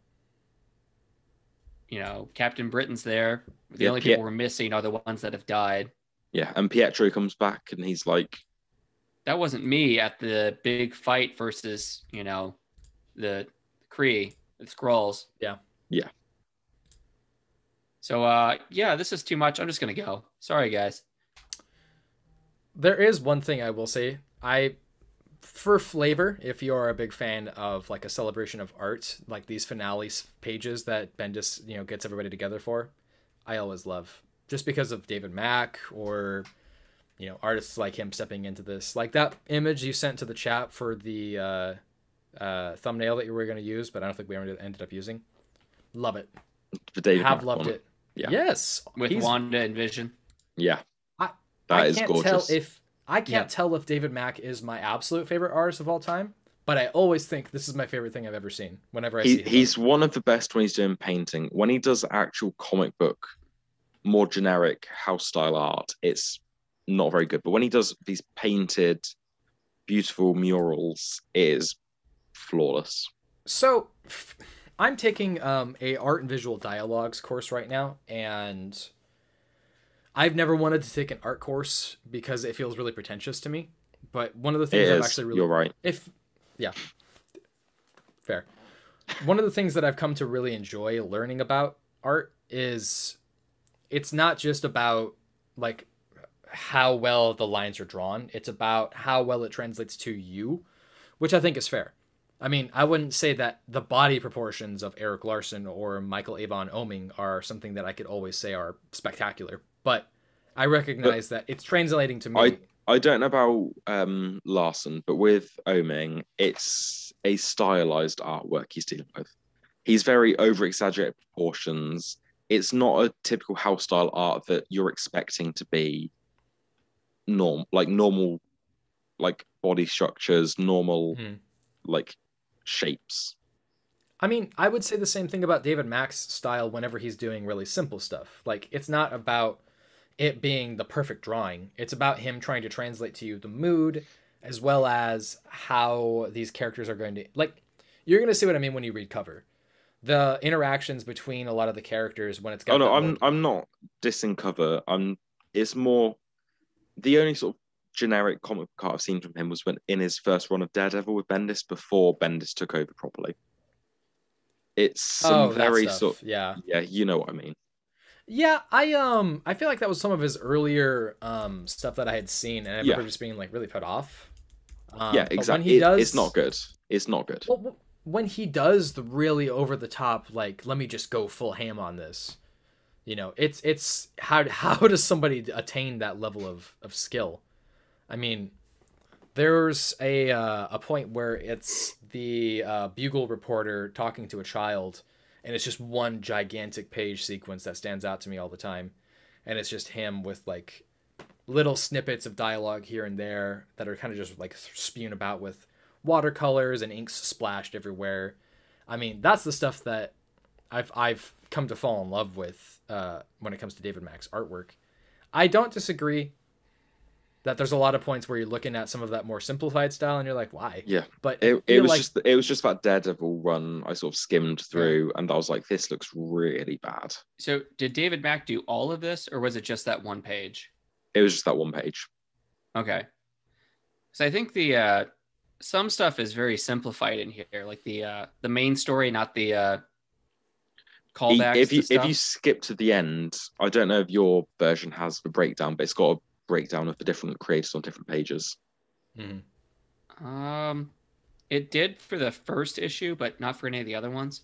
Speaker 2: You know, Captain Britain's there. The only people we're missing are the ones that have died.
Speaker 3: Yeah, and Pietro comes back and he's like,
Speaker 2: that wasn't me at the big fight versus, you know, the Kree, the Skrulls.
Speaker 1: Yeah.
Speaker 2: So, this is too much. I'm just going to go. Sorry, guys.
Speaker 1: There is one thing I will say. For flavor, if you're a big fan of like a celebration of art, like these finale pages that Bendis, you know, gets everybody together for, I always love, just because of David Mack or, you know, artists like him stepping into this. Like that image you sent to the chat for the thumbnail that you were going to use, but I don't think we ended up using. Love it.
Speaker 3: The David
Speaker 1: have
Speaker 3: Mack
Speaker 1: loved
Speaker 3: one.
Speaker 1: it.
Speaker 3: Yeah.
Speaker 1: Yes.
Speaker 2: With Wanda and Vision.
Speaker 3: Yeah.
Speaker 1: That
Speaker 3: is gorgeous.
Speaker 1: I can't tell if David Mack is my absolute favorite artist of all time, but I always think this is my favorite thing I've ever seen. Whenever I see him.
Speaker 3: He's one of the best when he's doing painting. When he does actual comic book, more generic house style art, it's not very good. But when he does these painted, beautiful murals, it is flawless.
Speaker 1: So I'm taking a art and visual dialogues course right now, and I've never wanted to take an art course because it feels really pretentious to me. But one of the things I'm actually really...
Speaker 3: You're right.
Speaker 1: Fair. One of the things that I've come to really enjoy learning about art is it's not just about like how well the lines are drawn. It's about how well it translates to you, which I think is fair. I mean, I wouldn't say that the body proportions of Eric Larson or Michael Avon Oeming are something that I could always say are spectacular, but I recognize that it's translating to me.
Speaker 3: I don't know about Larson, but with Oeming, it's a stylized artwork he's dealing with. He's very over-exaggerated proportions. It's not a typical house style art that you're expecting to be normal like body structures, normal
Speaker 1: Mhm.
Speaker 3: like shapes.
Speaker 1: I mean, I would say the same thing about David Mack's style whenever he's doing really simple stuff. Like, it's not about it being the perfect drawing. It's about him trying to translate to you the mood as well as how these characters are going to like you're going to see what I mean when you read cover. The interactions between a lot of the characters when it's
Speaker 3: Oh
Speaker 1: got
Speaker 3: no,
Speaker 1: that more...
Speaker 3: I'm not dissing cover. It's more the only sort of generic comic book art I've seen from him was when in his first run of Daredevil with Bendis before Bendis took over properly. It's some
Speaker 1: Oh, that
Speaker 3: very
Speaker 1: stuff. Yeah.
Speaker 3: yeah, you know what I mean.
Speaker 1: Yeah, I feel like that was some of his earlier stuff that I had seen and I remember
Speaker 3: Yeah.
Speaker 1: just being like really put off.
Speaker 3: Yeah,
Speaker 1: But when
Speaker 3: exactly.
Speaker 1: he does
Speaker 3: It's not good. It's not good.
Speaker 1: Well, when he does the really over the top, like, let me just go full ham on this, you know, it's how does somebody attain that level of skill? I mean, there's a point where it's the Bugle reporter talking to a child, and it's just one gigantic page sequence that stands out to me all the time, and it's just him with like little snippets of dialogue here and there that are kind of just like spewing about with watercolors and inks splashed everywhere. I mean, that's the stuff that I've come to fall in love with when it comes to David Mack's artwork. I don't disagree that there's a lot of points where you're looking at some of that more simplified style and you're like, why?
Speaker 3: Yeah,
Speaker 1: But
Speaker 3: it was just that Daredevil run I sort of skimmed through, and I was like, this looks really bad.
Speaker 2: So did David Mack do all of this, or was it just that one page?
Speaker 3: It was just that one page.
Speaker 2: Okay. So I think the some stuff is very simplified in here, like the main story, not the callbacks.
Speaker 3: If you skip to the end, I don't know if your version has the breakdown, but it's got a breakdown of the different creators on different pages.
Speaker 2: It did for the first issue, but not for any of the other ones.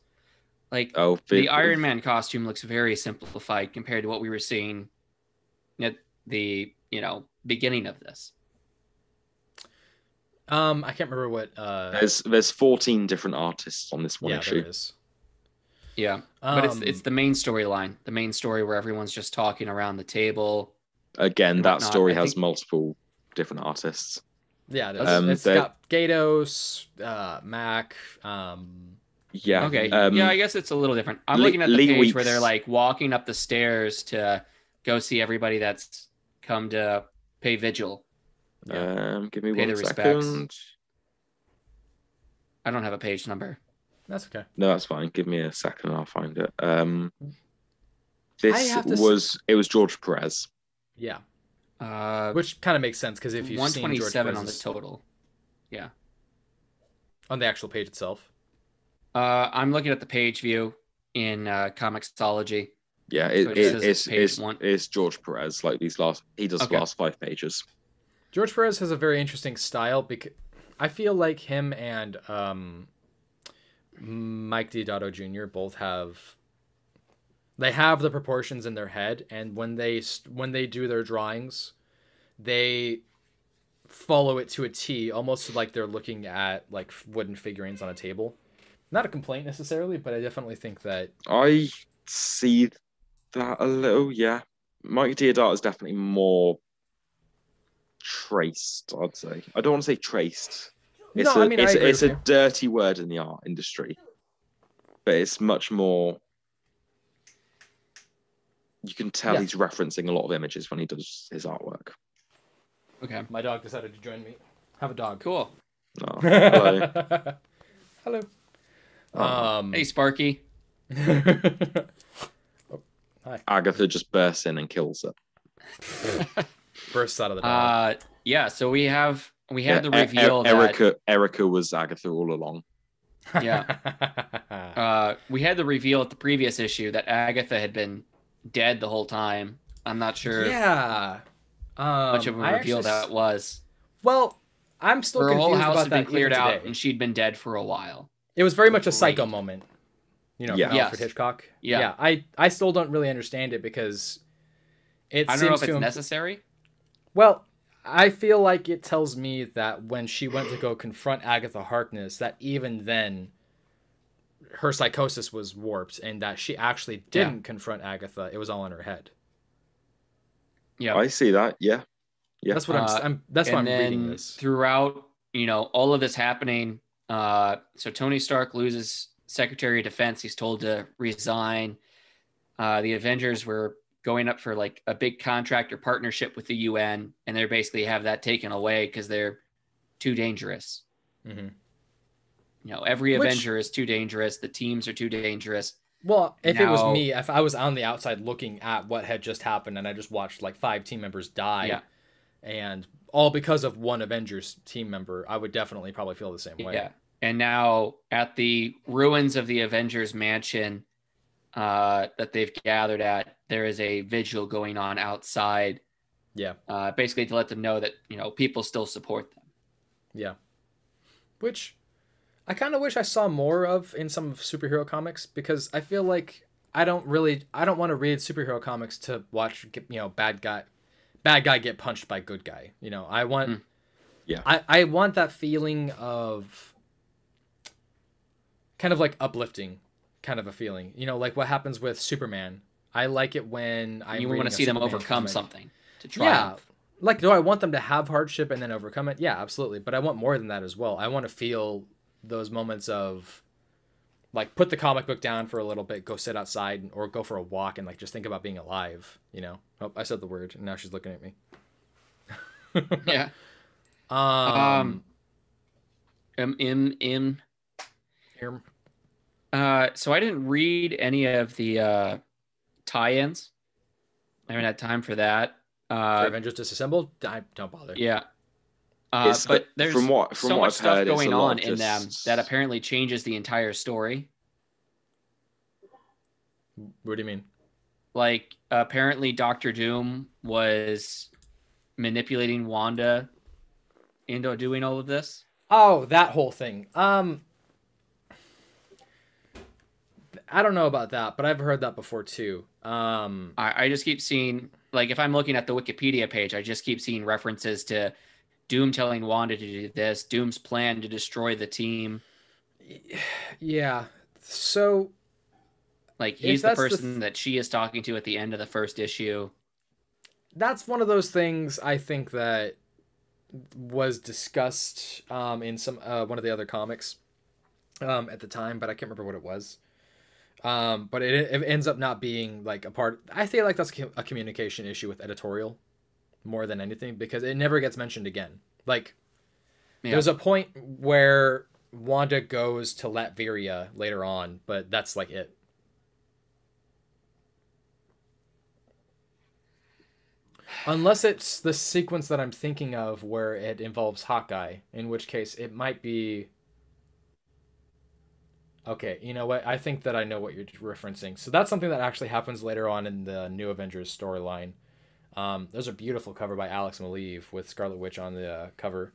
Speaker 2: Like
Speaker 3: Oh,
Speaker 2: the Iron Man costume looks very simplified compared to what we were seeing at the beginning of this.
Speaker 1: I can't remember what
Speaker 3: there's 14 different artists on this one issue.
Speaker 1: There is.
Speaker 2: Yeah, but it's the main storyline, the main story where everyone's just talking around the table.
Speaker 3: Again, that story has multiple different artists.
Speaker 1: Yeah, it's got Gatos, Mac.
Speaker 3: Yeah.
Speaker 2: Okay. Yeah, I guess it's a little different. I'm looking at the page where they're like walking up the stairs to go see everybody that's come to pay vigil.
Speaker 3: Yeah. Give me
Speaker 2: pay
Speaker 3: one
Speaker 2: second.
Speaker 3: Respects.
Speaker 2: I don't have a page number.
Speaker 1: That's okay.
Speaker 3: No, that's fine. Give me a second and I'll find it. It was George Perez.
Speaker 1: Yeah. Which kind of makes sense because if you've seen George
Speaker 2: 127 on the total. Yeah.
Speaker 1: On the actual page itself.
Speaker 2: I'm looking at the page view in Comixology.
Speaker 3: Yeah, it's George Perez. Like he does the last 5 pages.
Speaker 1: George Perez has a very interesting style because I feel like him and Mike Deodato Jr. both have the proportions in their head, and when they do their drawings, they follow it to a T, almost like they're looking at like wooden figurines on a table. Not a complaint necessarily, but I definitely think that
Speaker 3: I see that a little. Yeah, Mike Deodato is definitely more traced. I'd say. I don't want to say traced. It's a dirty word in the art industry, but it's much more. You can tell he's referencing a lot of images when he does his artwork.
Speaker 2: Okay.
Speaker 1: My dog decided to join me. Have a dog.
Speaker 2: Cool.
Speaker 3: Oh, hello.
Speaker 1: Hello.
Speaker 2: Hey, Sparky.
Speaker 1: Hi.
Speaker 3: Agatha just bursts in and kills it.
Speaker 1: Bursts out of the dog.
Speaker 2: Yeah, so we had the reveal that
Speaker 3: Erica was Agatha all along.
Speaker 2: Yeah. We had the reveal at the previous issue that Agatha had been dead the whole time. I'm not sure.
Speaker 1: Yeah.
Speaker 2: Much of a reveal that was.
Speaker 1: Well, I'm still
Speaker 2: her
Speaker 1: confused
Speaker 2: whole house
Speaker 1: about
Speaker 2: had been
Speaker 1: that
Speaker 2: cleared out,
Speaker 1: today.
Speaker 2: and she'd been dead for a while.
Speaker 1: It was very much a Psycho moment. From Alfred Hitchcock.
Speaker 2: Yeah.
Speaker 1: I still don't really understand it because
Speaker 2: I don't know if it's necessary.
Speaker 1: Well, I feel like it tells me that when she went to go confront Agatha Harkness, that even then her psychosis was warped and that she actually didn't confront Agatha. It was all in her head.
Speaker 2: Yeah.
Speaker 3: I see that. Yeah. Yeah.
Speaker 1: That's what that's why I'm reading this.
Speaker 2: Throughout, all of this happening, so Tony Stark loses Secretary of Defense. He's told to resign. The Avengers were going up for like a big contract or partnership with the UN, and they basically have that taken away because they're too dangerous.
Speaker 1: Mm-hmm.
Speaker 2: Every Avenger is too dangerous. The teams are too dangerous.
Speaker 1: Well, if it was me, if I was on the outside looking at what had just happened and I just watched like 5 team members die, and all because of one Avengers team member, I would definitely probably feel the same way.
Speaker 2: Yeah. And now at the ruins of the Avengers mansion that they've gathered at, there is a vigil going on outside.
Speaker 1: Yeah.
Speaker 2: Basically to let them know that, people still support them.
Speaker 1: Yeah. Which I kind of wish I saw more of in some superhero comics, because I feel like I don't want to read superhero comics to watch, bad guy get punched by good guy. I want, I want that feeling of kind of like uplifting kind of a feeling, like what happens with Superman. I like it when
Speaker 2: you want to see them overcome something to try.
Speaker 1: Yeah. Like, do I want them to have hardship and then overcome it? Yeah, absolutely. But I want more than that as well. I want to feel those moments of like, put the comic book down for a little bit, go sit outside or go for a walk and like just think about being alive, Oh, I said the word and now she's looking at me.
Speaker 2: Yeah. So I didn't read any of the tie-ins. I haven't had time for that.
Speaker 1: For Avengers Disassembled, don't bother.
Speaker 2: Yeah. But there's
Speaker 3: from what
Speaker 2: so much
Speaker 3: I've
Speaker 2: stuff
Speaker 3: heard,
Speaker 2: going on in them that apparently changes the entire story.
Speaker 1: What do you mean?
Speaker 2: Like, apparently Doctor Doom was manipulating Wanda into doing all of this.
Speaker 1: Oh, that whole thing. I don't know about that, but I've heard that before too.
Speaker 2: I just keep seeing, like, if I'm looking at the Wikipedia page, I just keep seeing references to Doom telling Wanda to do this, Doom's plan to destroy the team.
Speaker 1: Yeah. So,
Speaker 2: like, he's the person that she is talking to at the end of the first issue.
Speaker 1: That's one of those things I think that was discussed in some one of the other comics at the time, but I can't remember what it was. But it ends up not being like a part. I feel like that's a communication issue with editorial more than anything, because it never gets mentioned again. Like, there's a point where Wanda goes to Latveria later on, but that's like it. Unless it's the sequence that I'm thinking of where it involves Hawkeye, in which case it might be... Okay, you know what? I think that I know what you're referencing. So that's something that actually happens later on in the New Avengers storyline. There's a beautiful cover by Alex Maleev with Scarlet Witch on the cover.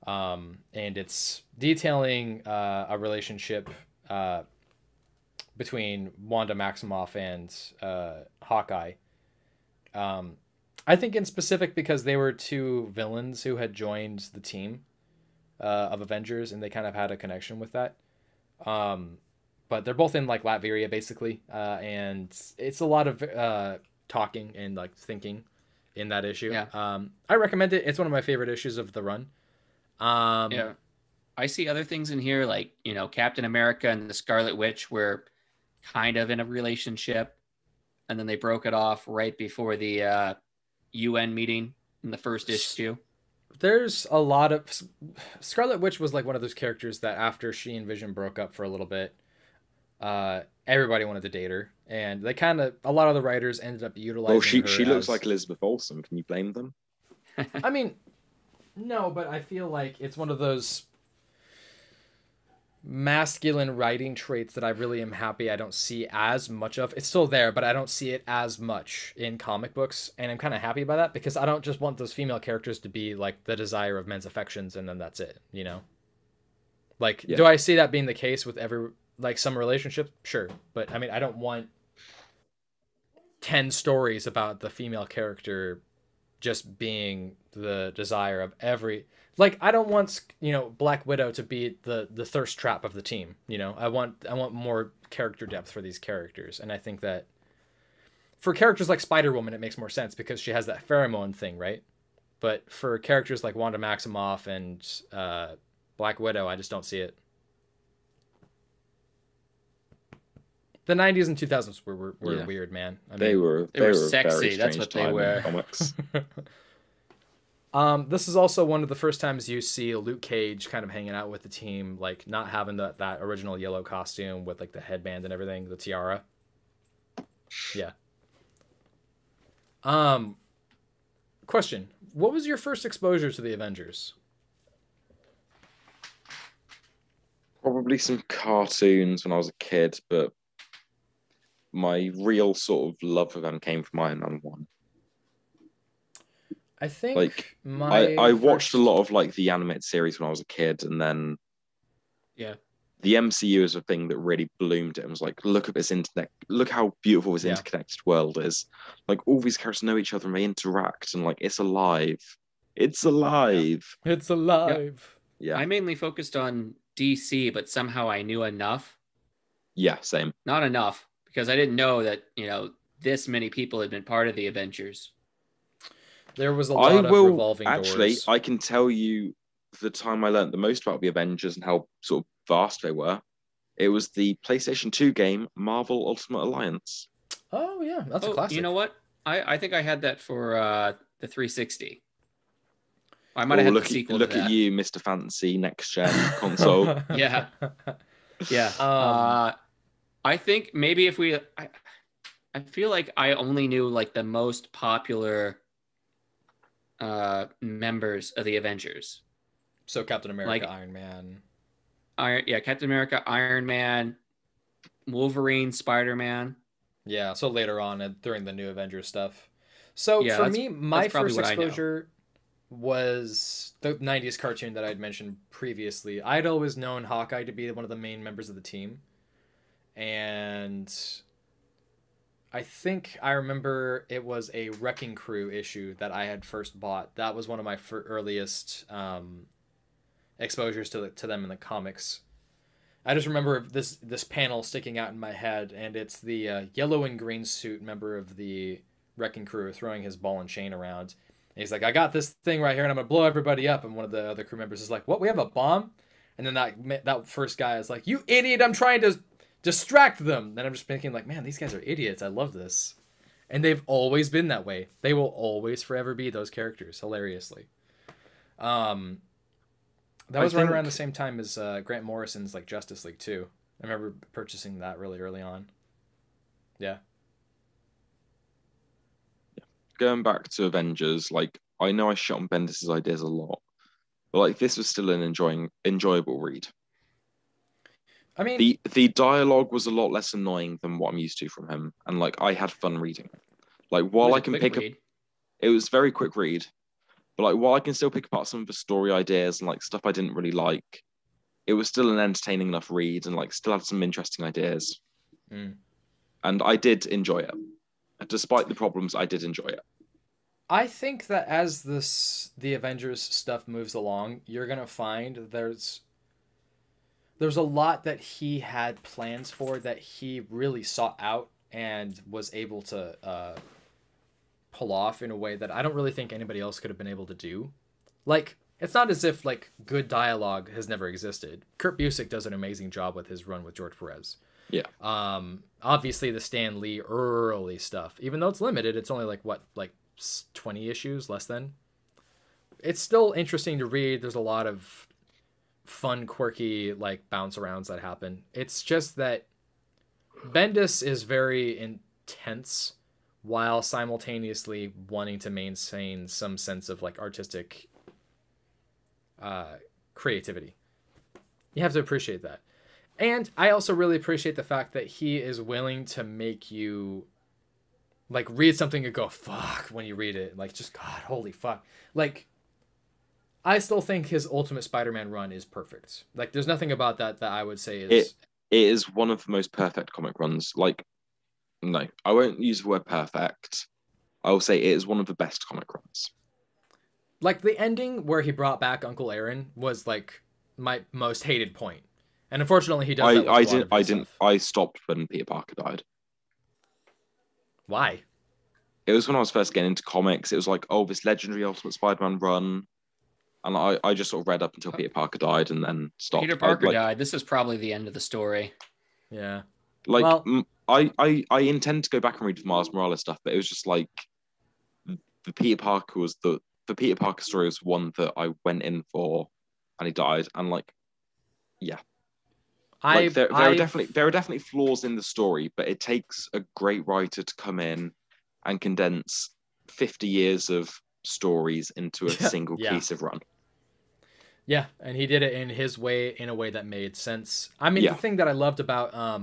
Speaker 1: And it's detailing a relationship between Wanda Maximoff and Hawkeye. I think in specific because they were two villains who had joined the team of Avengers, and they kind of had a connection with that. But they're both in like Latveria basically, and it's a lot of talking and like thinking in that issue.
Speaker 2: Yeah.
Speaker 1: I recommend it. It's one of my favorite issues of the run.
Speaker 2: Yeah. I see other things in here, like, Captain America and the Scarlet Witch were kind of in a relationship, and then they broke it off right before the UN meeting in the first issue.
Speaker 1: There's a lot of... Scarlet Witch was like one of those characters that after she and Vision broke up for a little bit, everybody wanted to date her, and they kind of... A lot of the writers ended up utilizing her.
Speaker 3: She looks like Elizabeth Olsen. Can you blame them?
Speaker 1: I mean, no, but I feel like it's one of those masculine writing traits that I really am happy I don't see as much of. It's still there, but I don't see it as much in comic books, and I'm kind of happy by that, because I don't just want those female characters to be like the desire of men's affections and then that's it, Like, do I see that being the case with some relationships? Sure, but I mean, I don't want 10 stories about the female character just being the desire of every... Like, I don't want, Black Widow to be the thirst trap of the team, I want more character depth for these characters, and I think that for characters like Spider-Woman, it makes more sense because she has that pheromone thing, right? But for characters like Wanda Maximoff and Black Widow, I just don't see it. The 90s and 2000s were weird, man.
Speaker 3: They were
Speaker 2: sexy.
Speaker 3: Very
Speaker 2: That's what they
Speaker 3: time in
Speaker 2: were.
Speaker 3: comics.
Speaker 1: This is also one of the first times you see Luke Cage kind of hanging out with the team, like not having that original yellow costume with like the headband and everything, the tiara. Yeah. Question: what was your first exposure to the Avengers?
Speaker 3: Probably some cartoons when I was a kid, but my real sort of love for them came from Iron Man 1.
Speaker 1: I think
Speaker 3: Like I watched a lot of like the animated series when I was a kid, and then the MCU is a thing that really bloomed it and was like, look at this internet, look how beautiful this interconnected world is. Like all these characters know each other and they interact, and like it's alive. It's alive.
Speaker 1: It's alive.
Speaker 3: Yeah.
Speaker 2: I mainly focused on DC, but somehow I knew enough.
Speaker 3: Yeah, same.
Speaker 2: Not enough, because I didn't know that, this many people had been part of the Avengers.
Speaker 1: There was a lot of revolving doors.
Speaker 3: I can tell you the time I learned the most about the Avengers and how sort of vast they were. It was the PlayStation 2 game, Marvel Ultimate Alliance.
Speaker 1: Oh, yeah. That's a classic.
Speaker 2: You know what? I think I had that for the 360. I might have had the sequel to that.
Speaker 3: Look at you, Mr. Fancy, next-gen console.
Speaker 2: Yeah. Yeah. I think maybe if I feel like I only knew like the most popular members of the Avengers.
Speaker 1: So Captain America, Iron Man.
Speaker 2: Captain America, Iron Man, Wolverine, Spider-Man.
Speaker 1: Yeah, so later on during the new Avengers stuff. So for me, my first exposure was the 90s cartoon that I'd mentioned previously. I'd always known Hawkeye to be one of the main members of the team. And I think I remember it was a Wrecking Crew issue that I had first bought. That was one of my earliest exposures to them in the comics. I just remember this panel sticking out in my head, and it's the yellow and green suit member of the Wrecking Crew throwing his ball and chain around. And he's like, I got this thing right here, and I'm going to blow everybody up. And one of the other crew members is like, what, we have a bomb? And then that first guy is like, you idiot, I'm trying to distract them. And I'm just thinking like, man, these guys are idiots. I love this. And they've always been that way. They will always forever be those characters, hilariously. That was right around the same time as Grant Morrison's like Justice League 2. I remember purchasing that really early on. Yeah.
Speaker 3: Going back to Avengers, like I know I shot on Bendis' ideas a lot, but like this was still an enjoyable read. I mean, the dialogue was a lot less annoying than what I'm used to from him, and like I had fun reading it. Like while I can pick up, it was very quick read, but like while I can still pick apart some of the story ideas and like stuff I didn't really like, it was still an entertaining enough read and like still had some interesting ideas. And I did enjoy it. Despite the problems, I did enjoy it.
Speaker 1: I think that as the Avengers stuff moves along, you're gonna find there's a lot that he had plans for that he really sought out and was able to pull off in a way that I don't really think anybody else could have been able to do. Like, it's not as if like good dialogue has never existed. Kurt Busiek does an amazing job with his run with George Perez.
Speaker 3: Yeah.
Speaker 1: Obviously the Stan Lee early stuff, even though it's limited, it's only like 20 issues, less than. It's still interesting to read. There's a lot of fun, quirky like bounce arounds that happen. It's just that Bendis is very intense while simultaneously wanting to maintain some sense of like artistic creativity. You have to appreciate that. And I also really appreciate the fact that he is willing to make you like read something and go, fuck, when you read it. Like, just, God, holy fuck. Like, I still think his Ultimate Spider-Man run is perfect. Like, there's nothing about that I would say is...
Speaker 3: It is one of the most perfect comic runs. Like, no, I won't use the word perfect. I will say it is one of the best comic runs.
Speaker 1: Like, the ending where he brought back Uncle Aaron was, like, my most hated point. And unfortunately, he does that with
Speaker 3: I stopped when Peter Parker died.
Speaker 1: Why?
Speaker 3: it was when I was first getting into comics. It was like, oh, this legendary Ultimate Spider-Man run, and I just sort of read up until Peter Parker died and then stopped.
Speaker 2: Peter Parker died. This is probably the end of the story.
Speaker 1: Yeah.
Speaker 3: Like,
Speaker 1: Well,
Speaker 3: I intend to go back and read the Miles Morales stuff, but it was just like the Peter Parker story was one that I went in for, and he died, and like, yeah. Like, there are definitely flaws in the story, but it takes a great writer to come in and condense 50 years of stories into a single cohesive run.
Speaker 1: Yeah, and he did it in his way, in a way that made sense. I mean, the thing that I loved about, I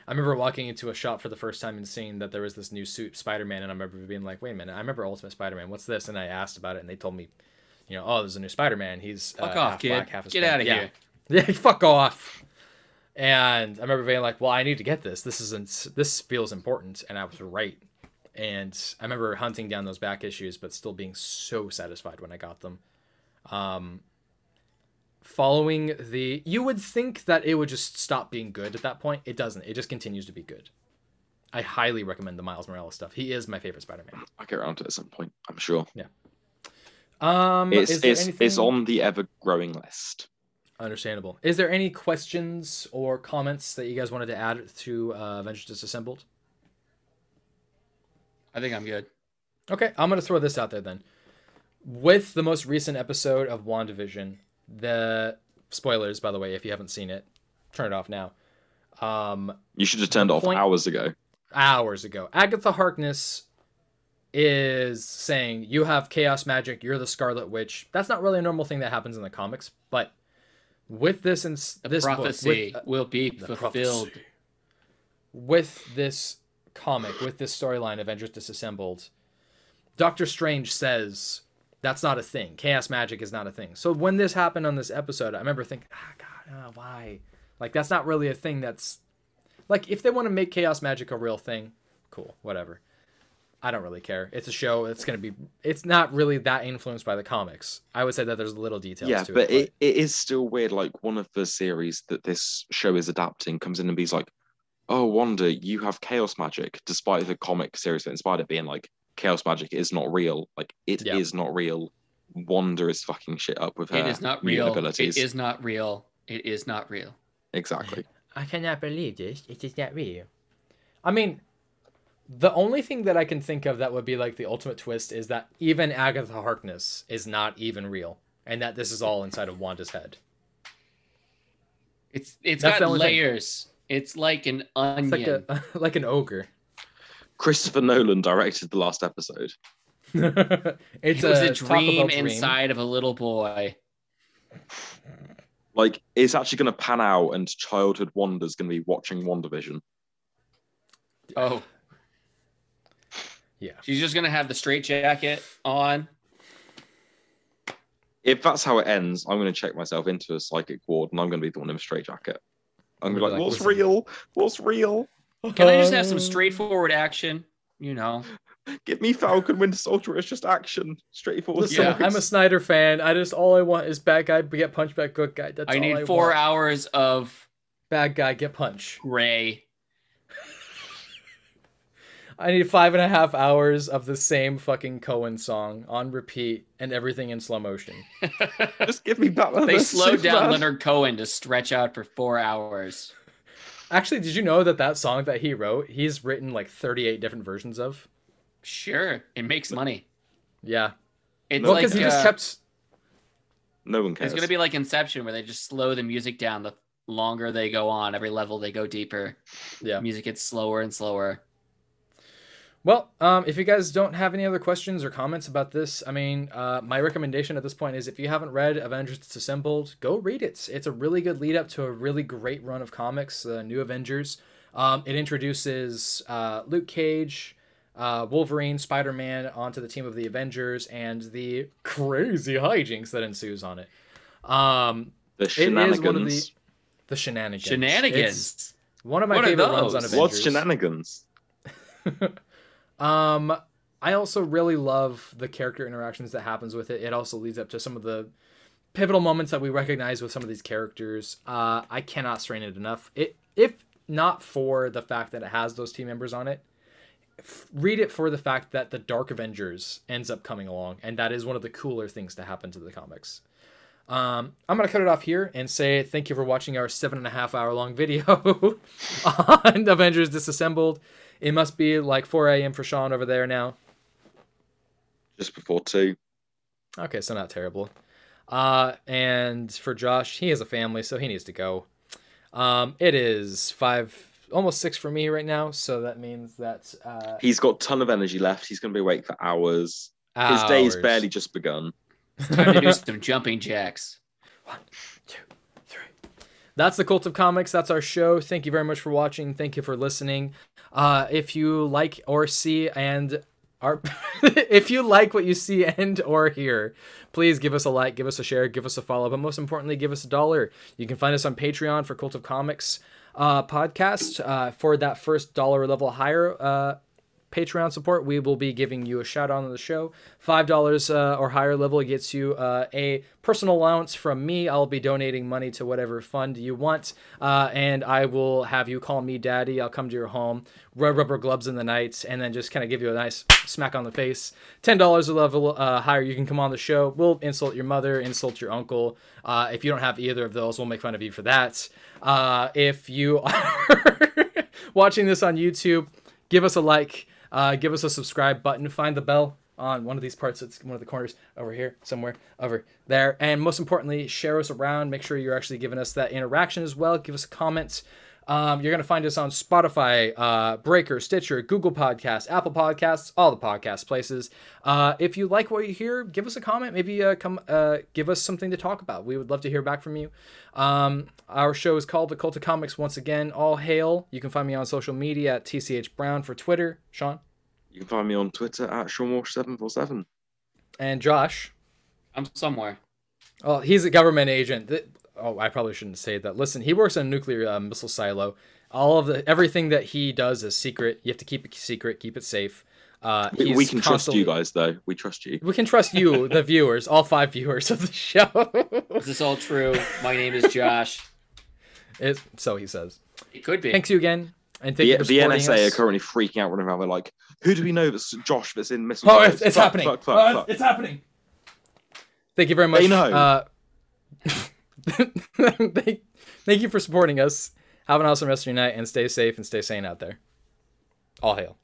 Speaker 1: remember walking into a shop for the first time and seeing that there was this new suit, Spider-Man, and I remember being like, wait a minute, I remember Ultimate Spider-Man, what's this? And I asked about it, and they told me, oh, there's a new Spider-Man. He's
Speaker 2: fuck off,
Speaker 1: half
Speaker 2: kid.
Speaker 1: black, half
Speaker 2: Get out of here.
Speaker 1: Yeah, fuck off. And I remember being like, well, I need to get this. This feels important, and I was right. And I remember hunting down those back issues, but still being so satisfied when I got them. You would think that it would just stop being good at that point. It doesn't. It just continues to be good. I highly recommend the Miles Morales stuff. He is my favorite Spider-Man.
Speaker 3: I'll get around to it at some point, I'm sure.
Speaker 1: Yeah.
Speaker 3: It's on the ever-growing list.
Speaker 1: Understandable. Is there any questions or comments that you guys wanted to add to Avengers Disassembled?
Speaker 2: I think I'm good.
Speaker 1: Okay, I'm going to throw this out there then. With the most recent episode of WandaVision, the spoilers, by the way, if you haven't seen it, turn it off now.
Speaker 3: You should have turned it off hours ago.
Speaker 1: Hours ago. Agatha Harkness is saying, you have chaos magic, you're the Scarlet Witch. That's not really a normal thing that happens in the comics, but with this and this
Speaker 2: prophecy
Speaker 1: book,
Speaker 2: will be fulfilled.
Speaker 1: With this comic, with this storyline, Avengers Disassembled, Doctor Strange says that's not a thing. Chaos magic is not a thing. So when this happened on this episode, I remember thinking, why? Like, that's not really a thing. That's like, if they want to make chaos magic a real thing, cool, whatever. I don't really care. It's a show. It's not really that influenced by the comics. I would say that there's little details to
Speaker 3: but
Speaker 1: it.
Speaker 3: It is still weird. Like, one of the series that this show is adapting comes in and be like, oh, Wanda, you have chaos magic, despite the comic series that inspired it being like, chaos magic is not real. Like, it is not real. Wanda is fucking shit up with her abilities.
Speaker 2: It is not real. It is not real.
Speaker 3: Exactly.
Speaker 1: I cannot believe this. It is not real. I mean, the only thing that I can think of that would be like the ultimate twist is that even Agatha Harkness is not even real, and that this is all inside of Wanda's head.
Speaker 2: It's got layers. Thing. It's like an onion.
Speaker 1: It's like an ogre.
Speaker 3: Christopher Nolan directed the last episode.
Speaker 2: It was a dream inside of a little boy.
Speaker 3: Like, it's actually going to pan out, and childhood Wanda's going to be watching WandaVision.
Speaker 2: Oh.
Speaker 1: Yeah.
Speaker 2: She's just going to have the straitjacket on.
Speaker 3: If that's how it ends, I'm going to check myself into a psychic ward, and I'm going to be the one in a straitjacket. I'm going to be like, what's real? What's real?
Speaker 2: Can I just have some straightforward action?
Speaker 3: Give me Falcon Winter Soldier. It's just action. Straightforward.
Speaker 1: Listen, I'm a Snyder fan. All I want is bad guy get punched by good guy. That's
Speaker 2: I need 4 hours of
Speaker 1: bad guy get punched.
Speaker 2: Gray.
Speaker 1: I need 5.5 hours of the same fucking Cohen song on repeat and everything in slow motion.
Speaker 3: Just give me Batman.
Speaker 2: They slowed down Leonard Cohen to stretch out for 4 hours.
Speaker 1: Actually, did you know that song that he wrote, he's written like 38 different versions of?
Speaker 2: Sure. It makes money.
Speaker 1: Yeah.
Speaker 2: It's
Speaker 1: well, because he just kept...
Speaker 3: No one cares.
Speaker 2: It's going to be like Inception, where they just slow the music down. The longer they go on, every level they go deeper.
Speaker 1: Yeah.
Speaker 2: Music gets slower and slower.
Speaker 1: Well, if you guys don't have any other questions or comments about this, I mean, my recommendation at this point is if you haven't read Avengers Disassembled, go read it. It's a really good lead up to a really great run of comics, New Avengers. It introduces Luke Cage, Wolverine, Spider-Man onto the team of the Avengers, and the crazy hijinks that ensues on it.
Speaker 3: The shenanigans.
Speaker 1: It is one of the shenanigans.
Speaker 2: Shenanigans.
Speaker 1: It's one of my favorite runs on Avengers.
Speaker 3: What's shenanigans?
Speaker 1: I also really love the character interactions that happens with it. It also leads up to some of the pivotal moments that we recognize with some of these characters. I cannot strain it enough. If not for the fact that it has those team members on it, read it for the fact that the Dark Avengers ends up coming along, and that is one of the cooler things to happen to the comics. I'm going to cut it off here and say thank you for watching our 7.5 hour long video on Avengers Disassembled. It must be like 4 a.m. for Sean over there now.
Speaker 3: Just before 2.
Speaker 1: Okay, so not terrible. And for Josh, he has a family, so he needs to go. It is 5, almost 6 for me right now, so that means that...
Speaker 3: he's got a ton of energy left. He's going to be awake for hours. His day's barely just begun.
Speaker 2: It's time to do some jumping jacks.
Speaker 1: 1, 2, 3. That's the Cult of Comics. That's our show. Thank you very much for watching. Thank you for listening. If you like or see and are if you like what you see and or hear, please give us a like, give us a share, give us a follow, but most importantly, give us $1. You can find us on Patreon for Cult of Comics podcast. For that first dollar level higher Patreon support, we will be giving you a shout out on the show. $5 or higher level gets you a personal allowance from me. I'll be donating money to whatever fund you want, and I will have you call me daddy. I'll come to your home, wear rubber gloves in the night, and then just kind of give you a nice smack on the face. $10 a level higher, you can come on the show. We'll insult your mother, insult your uncle. If you don't have either of those, we'll make fun of you for that. If you are watching this on YouTube, give us a like. Give us a subscribe button. Find the bell on one of these parts. It's one of the corners over here, somewhere over there. And most importantly, share us around. Make sure you're actually giving us that interaction as well. Give us a comment. You're going to find us on Spotify, Breaker, Stitcher, Google Podcasts, Apple Podcasts, all the podcast places. If you like what you hear, give us a comment. Maybe come give us something to talk about. We would love to hear back from you. Our show is called The Cult of Comics once again. All hail. You can find me on social media at TCH Brown for Twitter. Sean?
Speaker 3: You can find me on Twitter at SeanWalsh747.
Speaker 1: And Josh?
Speaker 2: I'm somewhere.
Speaker 1: Oh, he's a government agent. Oh, I probably shouldn't say that. Listen, he works in a nuclear missile silo. Everything that he does is secret. You have to keep it secret, keep it safe.
Speaker 3: We can trust you guys, though. We trust you.
Speaker 1: We can trust you, the viewers, all 5 viewers of the show.
Speaker 2: Is this all true? My name is Josh.
Speaker 1: So he says.
Speaker 2: It could be.
Speaker 1: Thanks you again. And thank you for
Speaker 3: the
Speaker 1: supporting
Speaker 3: NSA
Speaker 1: us.
Speaker 3: are currently freaking out running around. They're like, who do we know that's Josh that's in missile?
Speaker 1: Oh, it's happening.
Speaker 3: Fuck.
Speaker 1: It's happening. Thank you very much.
Speaker 3: They know.
Speaker 1: Thank you for supporting us. Have an awesome rest of your night and stay safe and stay sane out there. All hail.